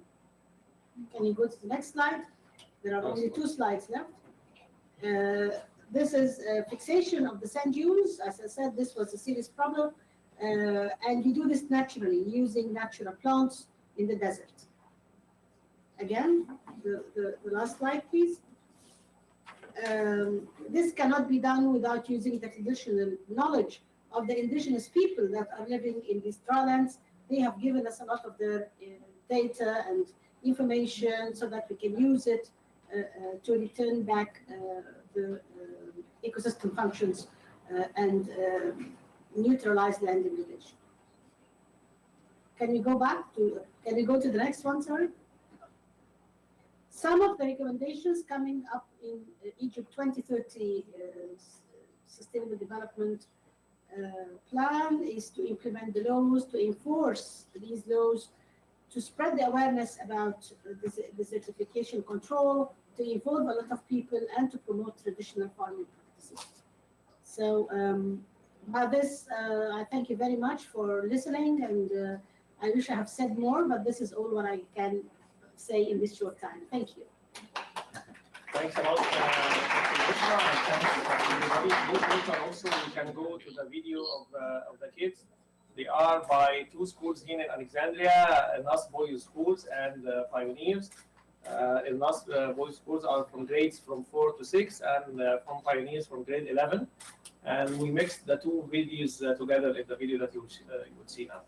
Can you go to the next slide? There are only 2 slides left. This is fixation of the sand dunes. As I said, this was a serious problem, and you do this naturally using natural plants in the desert. Again, the last slide, please. This cannot be done without using the traditional knowledge of the indigenous people that are living in these drylands. They have given us a lot of their data and information so that we can use it to return back the ecosystem functions and neutralize land degradation. Can we go to the next one, sorry? Some of the recommendations coming up in Egypt 2030 Sustainable Development Plan is to implement the laws, to enforce these laws, to spread the awareness about desertification control, to involve a lot of people, and to promote traditional farming practices. So by this, I thank you very much for listening, and I wish I have said more, but this is all what I can say in this short time. Thank you. Thanks a lot, Bushra, and thanks everybody. Also, we can go to the video of the kids. They are by 2 schools here in Alexandria, Nas Boys Schools and Pioneers. Nas Boys Schools are from grades from 4 to 6, and from Pioneers from grade 11. And we mixed the 2 videos together in the video that you would see now.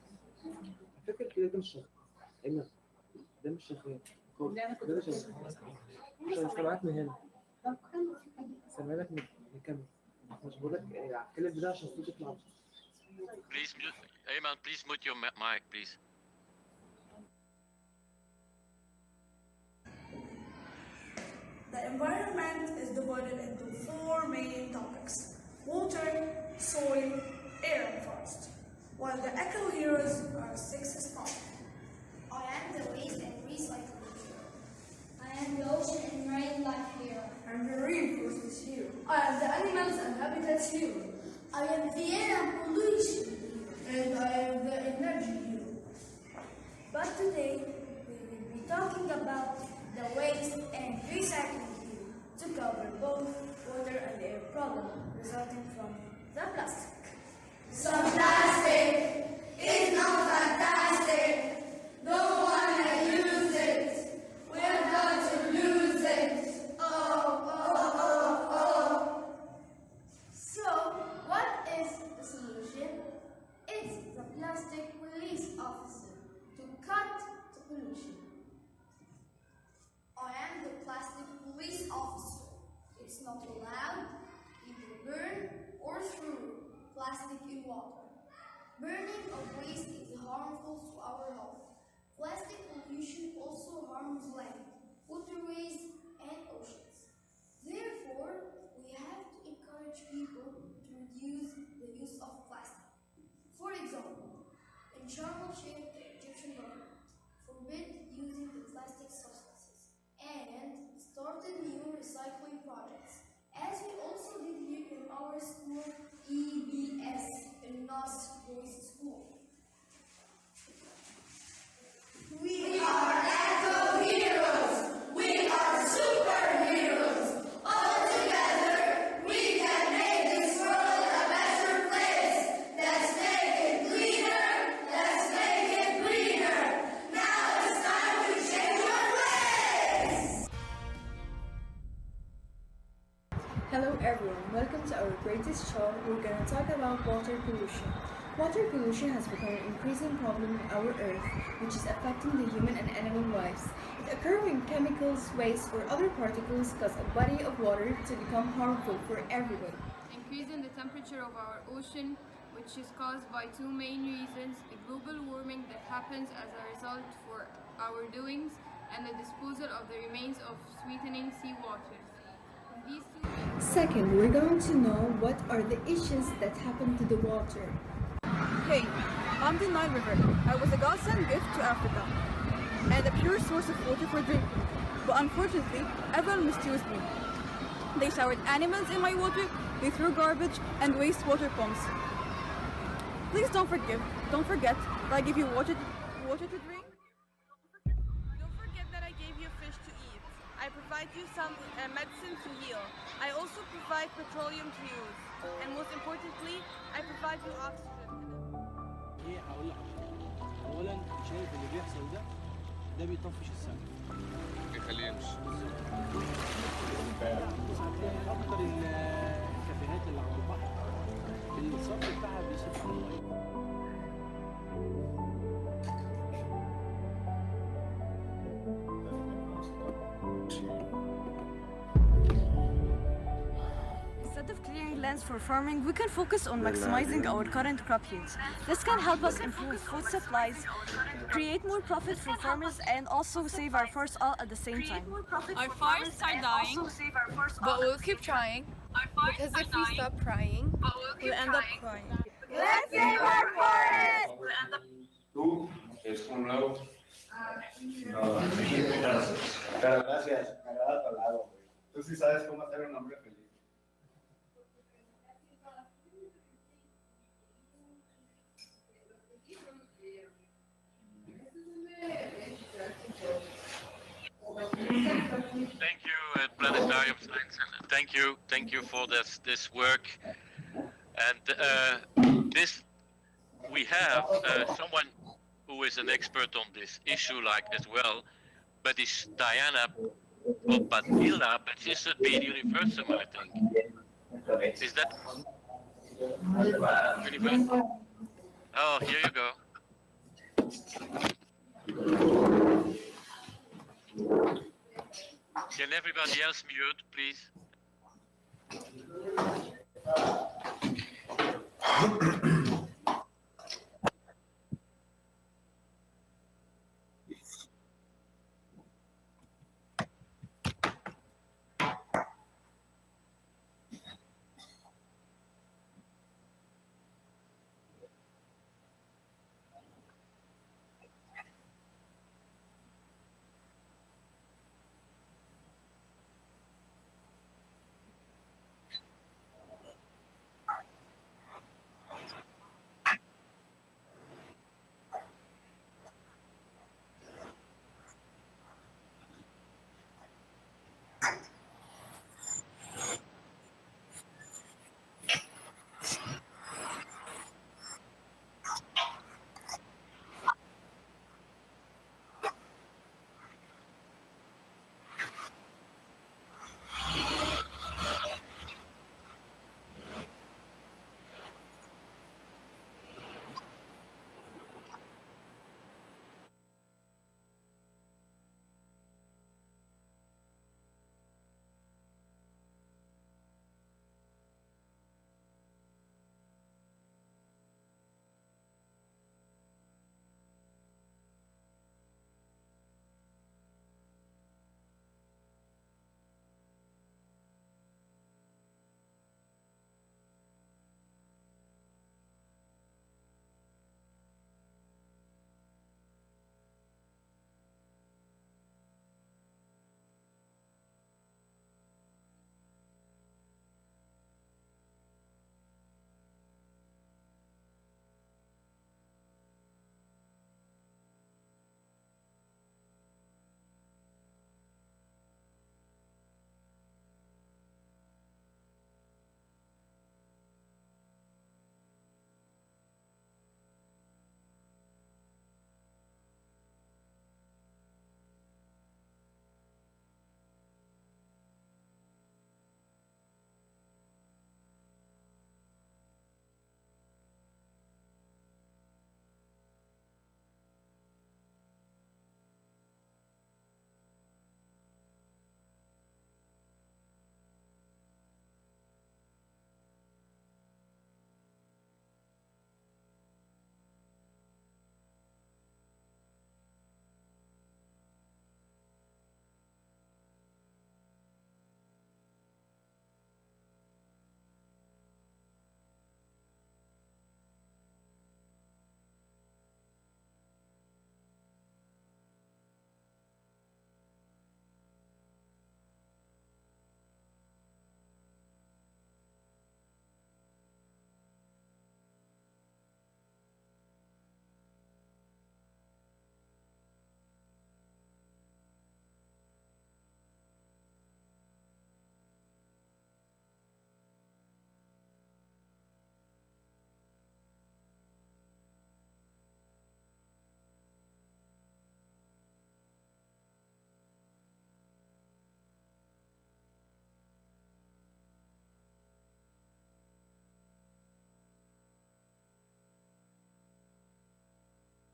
ده مش شغال ده شغال مش هيستبعدني هنا سامعلك نكمل مش بقول لك الكلام ده عشان الصوت يطلع. Please mute, Ayman, please mute your mic, please. The environment is divided into 4 main topics: water, soil, air, and forest. While the Ecohéroes are 6 strong. I am the waste and recycling hero. I am the ocean and marine life hero. I am the reinforcement hero. I am the animals and habitats hero. I am the air and pollution hero. And I am the energy hero. But today, we will be talking about the waste and recycling hero to cover both water and air problem resulting from the plastic. Some plastic is not fantastic. Don't wanna use it. We're going to lose it. Oh. So, what is the solution? It's the plastic police officer to cut the pollution. I am the plastic police officer. It's not allowed either burn or throw plastic in Sharm el-Sheikh, the Egyptian government forbid using the plastic substances and started new recycling projects. As we also did here in our school, EBS, in Nas Boys School. We are eco-heroes! We are superheroes! All together, we can make this world a better place! Let's make it cleaner! Let's make it greener! Now it's time to change our ways! Hello everyone, welcome to our greatest show. We're going to talk about water pollution. Water pollution has become an increasing problem in our earth, which is affecting the human and animal lives. It occurs when chemicals, waste, or other particles cause a body of water to become harmful for everyone. Increasing the temperature of our ocean, which is caused by two main reasons: the global warming that happens as a result for our doings, and the disposal of the remains of sweetening seawater. These two Second, we're going to know what are the issues that happen to the water. Hey, I'm the Nile River. I was a godsend gift to Africa and a pure source of water for drinking. But unfortunately, everyone misused me. They showered animals in my water, they threw garbage and wastewater pumps. Please don't forget that I give you water to drink. Don't forget that I gave you fish to eat. I provide you some medicine to heal. I also provide petroleum to use. And most importantly, I provide you oxygen. ايه هقول لك اولا شايف اللي بيحصل ده بيطفش السمك بيخليه يمشي هتلاقي اكتر الكافيهات اللي على البحر الصرف بتاعها بيصرف على الميه Instead of clearing lands for farming, we can focus on maximizing our current crop yields. This can help us improve food supplies, create more profit for farmers, and also save our forests all at the same time. Our forests are dying, but we'll keep trying, because if we stop trying, we'll end up crying. Let's save our forests! Tú es un nuevo. Pero gracias, me agrada tu lado, güey. Tú sí sabes cómo hacer un hombre feliz. Thank you, Planetarium Science Center. Thank you for this work. And this, we have someone who is an expert on this issue, like as well, but it's Diana Popadilla, but she should be universal, I think. Is that universal? Oh, here you go. Can everybody else mute, please?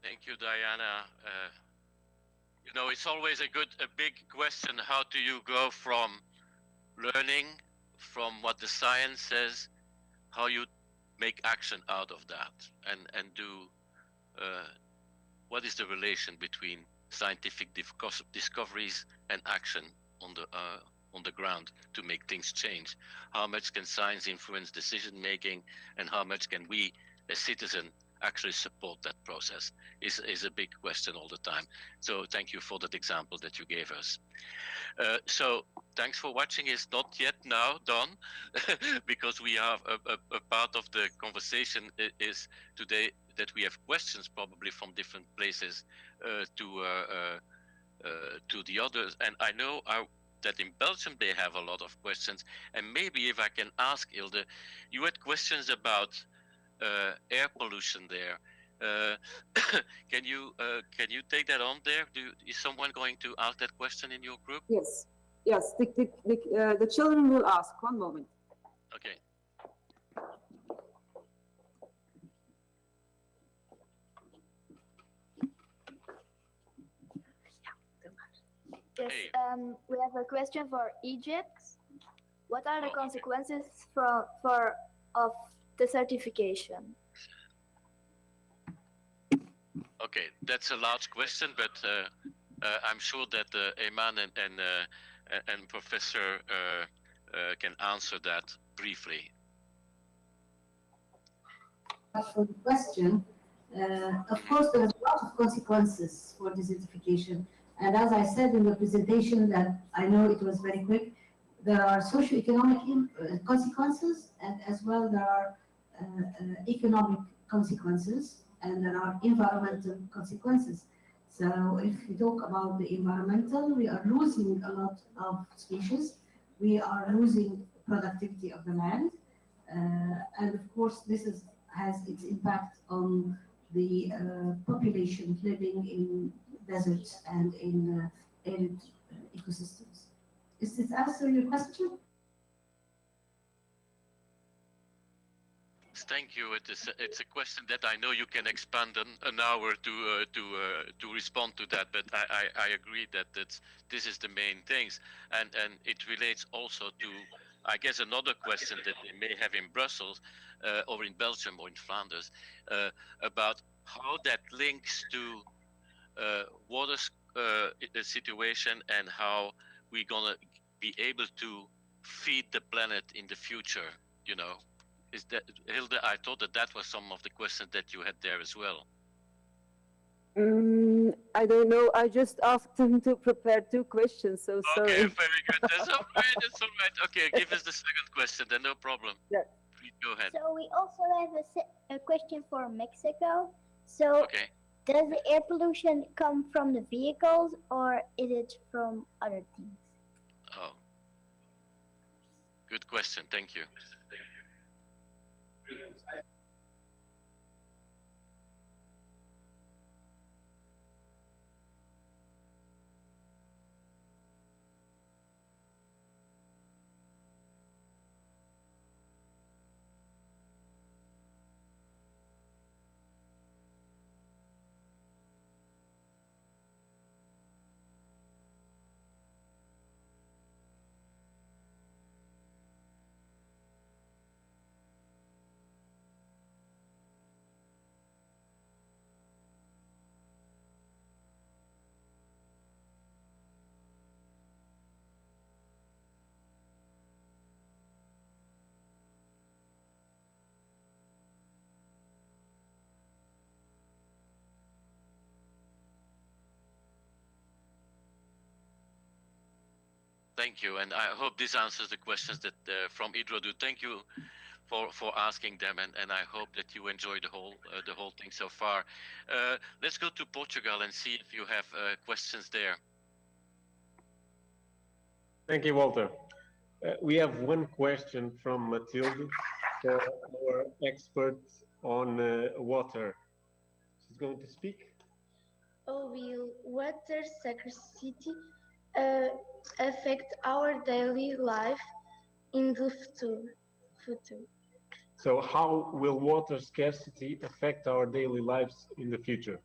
Thank you, Diana. You know, it's always a big question. How do you go from learning from what the science says, how you make action out of that, and do what is the relation between scientific discoveries and action on the ground to make things change? How much can science influence decision making, and how much can we as citizens actually support that process is a big question all the time. So thank you for that example that you gave us. So thanks for watching. It's not yet now done because we have a part of the conversation is today that we have questions probably from different places to the others. And I know that in Belgium they have a lot of questions. And maybe if I can ask Ilde, you had questions about air pollution there. Can you take that on there? Is someone going to ask that question in your group? Yes, yes. The children will ask. One moment. Okay. Yes. We have a question for Egypt. What are the consequences of the certification? Okay, that's a large question, but I'm sure that Eman and Professor can answer that briefly. For the question, of course, there is a lot of consequences for desertification. And as I said in the presentation, that I know it was very quick, there are socioeconomic consequences, and as well there are economic consequences, and there are environmental consequences. So if we talk about the environmental, we are losing a lot of species. We are losing productivity of the land. And of course, this has its impact on the population living in deserts and in arid ecosystems. Does this answer your question? Thank you. It's a question that I know you can expand an hour to respond to that, but I agree that this is the main things, and it relates also to, I guess, another question that they may have in Brussels or in Belgium or in Flanders about how that links to water situation and how we're gonna be able to feed the planet in the future. You know. Is that, Hilde? I thought that was some of the questions that you had there as well. I don't know. I just asked him to prepare 2 questions, so sorry. Okay, very good. That's all right. That's all right. Okay, give us the second question, then no problem. Yeah. Please go ahead. So we also have a question for Mexico. So does the air pollution come from the vehicles or is it from other things? Oh, good question. Thank you. Thank you, and I hope this answers the questions that from Idrodu. Thank you for asking them, and I hope that you enjoy the whole thing so far. Let's go to Portugal and see if you have questions there. Thank you, Walter. We have one question from Matilde, our expert on water. She's going to speak. How will water scarcity affect our daily life in the future? So how will water scarcity affect our daily lives in the future?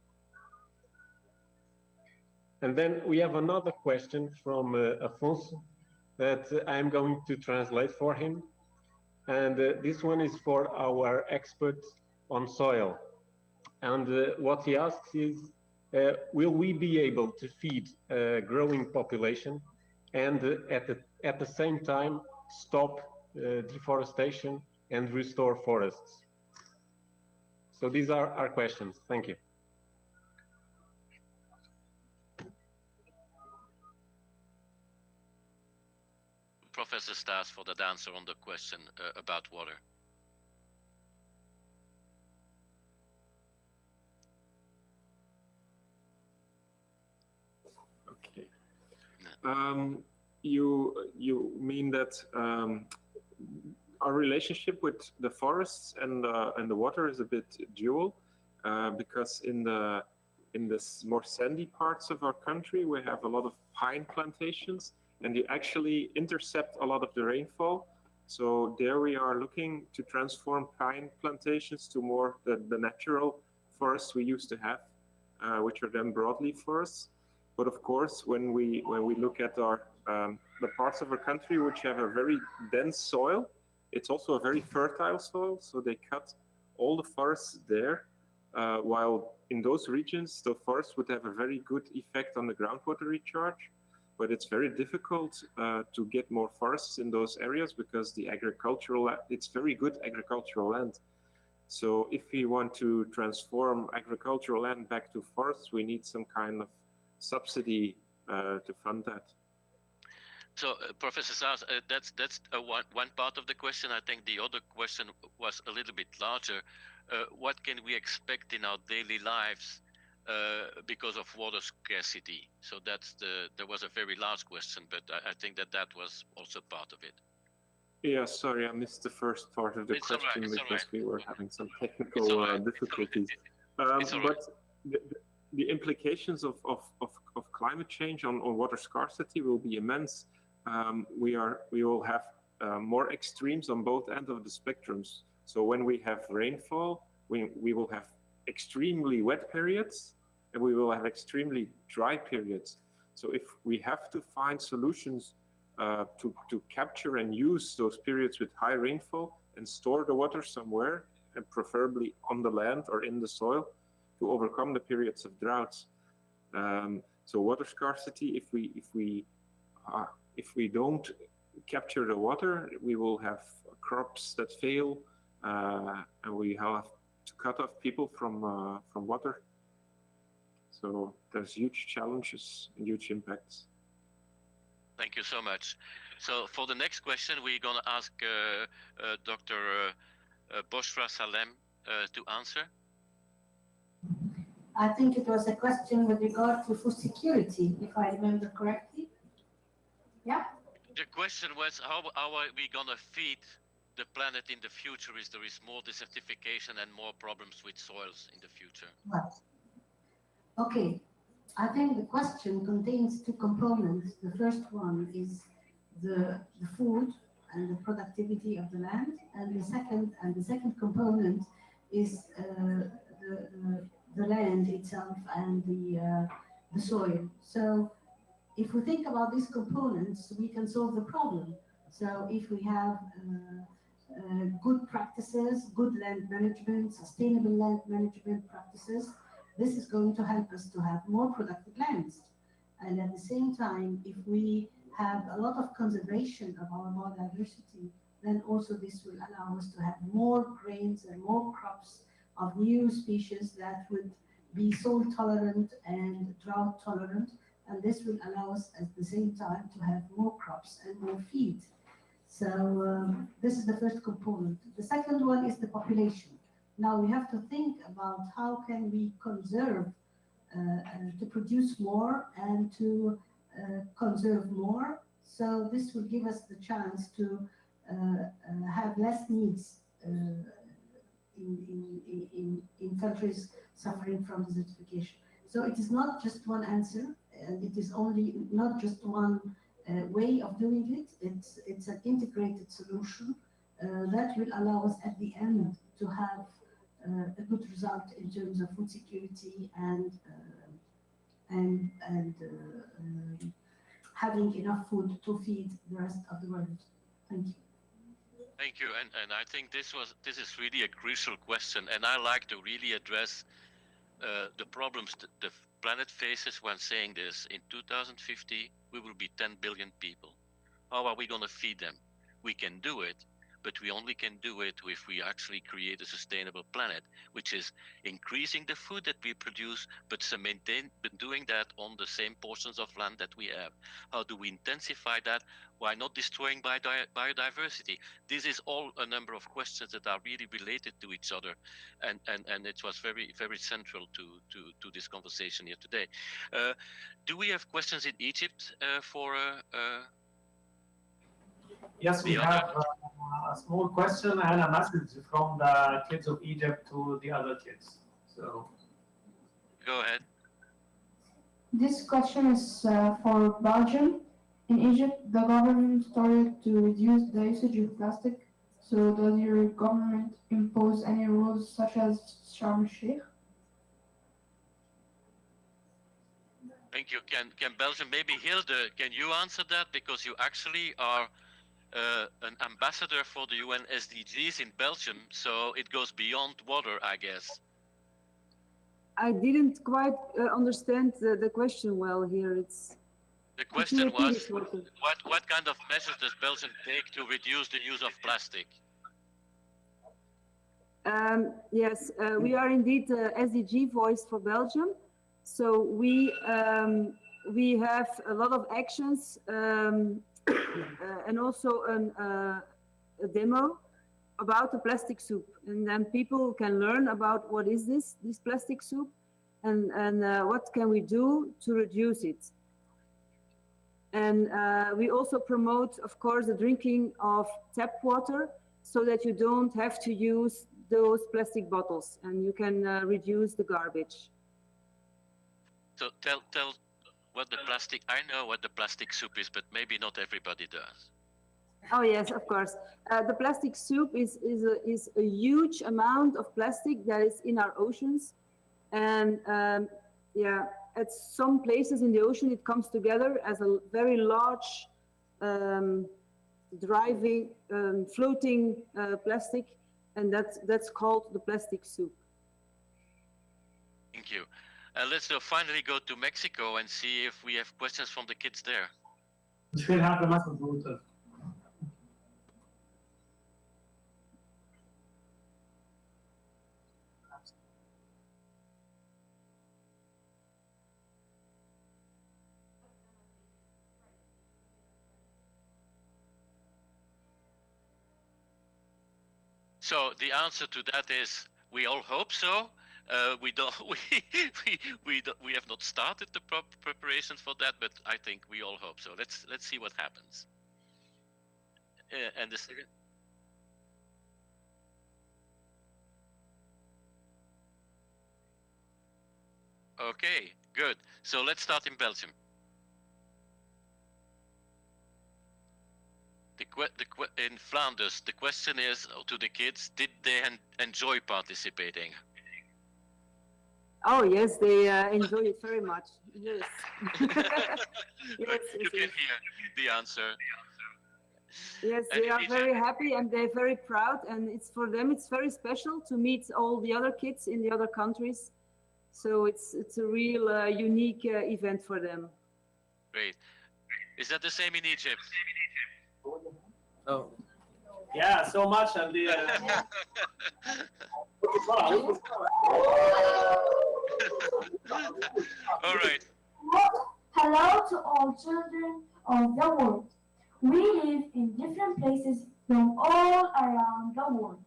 And then we have another question from Afonso that I'm going to translate for him. And this one is for our expert on soil. And what he asks is, will we be able to feed a growing population and at the same time stop deforestation and restore forests? So these are our questions. Thank you. Professor Stas for that answer on the question about water. Okay. You mean that our relationship with the forests and the water is a bit dual, because in the more sandy parts of our country we have a lot of pine plantations, and you actually intercept a lot of the rainfall. So there we are looking to transform pine plantations to more the natural forests we used to have, which are then broadleaf forests. But of course, when we look at our the parts of our country which have a very dense soil, it's also a very fertile soil. So they cut all the forests there, while in those regions the forests would have a very good effect on the groundwater recharge. But it's very difficult to get more forests in those areas because it's very good agricultural land. So if we want to transform agricultural land back to forests, we need some kind of subsidy to fund that. So, Professor Stas, that's one part of the question. I think the other question was a little bit larger. What can we expect in our daily lives because of water scarcity? So there was a very large question, but I think that was also part of it. Yeah, sorry, I missed the first part of the question because we were having some technical difficulties. But the implications of climate change on water scarcity will be immense. We will have more extremes on both ends of the spectrums. So when we have rainfall, we will have extremely wet periods and we will have extremely dry periods. So if we have to find solutions to capture and use those periods with high rainfall and store the water somewhere, and preferably on the land or in the soil, to overcome the periods of droughts. So water scarcity, if we don't capture the water, we will have crops that fail, and we have to cut off people from water. So there's huge challenges and huge impacts. Thank you so much. So for the next question, we're going to ask Dr. Boshra Salem to answer. I think it was a question with regard to food security, if I remember correctly. Yeah? The question was, how are we going to feed the planet in the future if there is more desertification and more problems with soils in the future? Right. Okay. I think the question contains two components. The first one is the food and the productivity of the land, and the second component is the land itself and the soil. So if we think about these components, we can solve the problem. So if we have good practices, good land management, sustainable land management practices, this is going to help us to have more productive lands. And at the same time, if we have a lot of conservation of our biodiversity, then also this will allow us to have more grains and more crops of new species that would be soil tolerant and drought tolerant. And this will allow us at the same time to have more crops and more feed. So this is the first component. The second one is the population. Now we have to think about how can we conserve to produce more and to conserve more. So this will give us the chance to have less needs in countries suffering from desertification. So it is not just one answer, and it is only not just one way of doing it. It's an integrated solution that will allow us at the end to have a good result in terms of food security and and having enough food to feed the rest of the world. Thank you. Thank you, and I think this is really a crucial question, and I like to really address the problems the planet faces when saying this. In 2050, we will be 10 billion people. How are we going to feed them? We can do it, but we only can do it if we actually create a sustainable planet, which is increasing the food that we produce, but doing that on the same portions of land that we have. How do we intensify that? Why not destroying biodiversity? This is all a number of questions that are really related to each other, and it was very, very central to this conversation here today. Do we have questions in Egypt for? Yes, we have a small question and a message from the kids of Egypt to the other kids. So, go ahead. This question is for Belgium. In Egypt, the government started to reduce the usage of plastic. So, does your government impose any rules such as Sharm el-Sheikh? Thank you. Can Belgium, maybe Hilde, can you answer that? Because you actually are an ambassador for the UN SDGs in Belgium, so it goes beyond water, I guess. I didn't quite understand the question well here. The question was, what kind of measures does Belgium take to reduce the use of plastic? Yes, we are indeed the SDG voice for Belgium. So we have a lot of actions and also a demo about the plastic soup, and then people can learn about what is this plastic soup, and what can we do to reduce it. And we also promote, of course, the drinking of tap water, so that you don't have to use those plastic bottles, and you can reduce the garbage. So tell what the plastic, I know what the plastic soup is, but maybe not everybody does. Oh yes, of course. The plastic soup is a huge amount of plastic that is in our oceans, and yeah, at some places in the ocean it comes together as a very large floating plastic, and that's called the plastic soup. Thank you. Let's finally go to Mexico and see if we have questions from the kids there. So the answer to that is we all hope so. We have not started the preparations for that, but I think we all hope so. Let's see what happens. And the second. Okay, good. So let's start in Belgium. In Flanders, the question is to the kids: did they enjoy participating? Oh yes, they enjoy it very much. Yes. You can hear the answer. Yes, they are very happy and they're very proud, and for them it's very special to meet all the other kids in the other countries. So it's a real unique event for them. Great. Is that the same in Egypt? Oh. Yeah, so much, and the. All right. Hello to all children of the world. We live in different places from all around the world.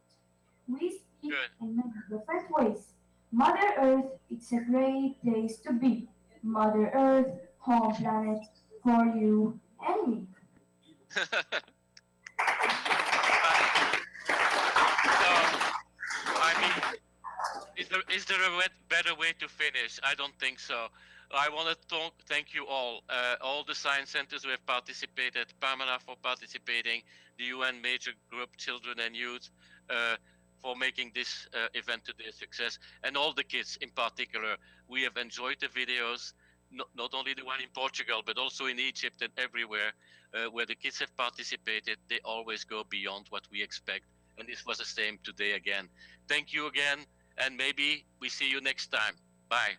We speak in many different ways. Mother Earth, it's a great place to be. Mother Earth, home planet for you and me. Is there a better way to finish? I don't think so. I want to thank you all the science centers who have participated, Pamela for participating, the UN Major Group Children and Youth for making this event today a success, and all the kids in particular. We have enjoyed the videos. not only the one in Portugal, but also in Egypt and everywhere where the kids have participated, they always go beyond what we expect. And this was the same today again. Thank you again, and maybe we see you next time. Bye.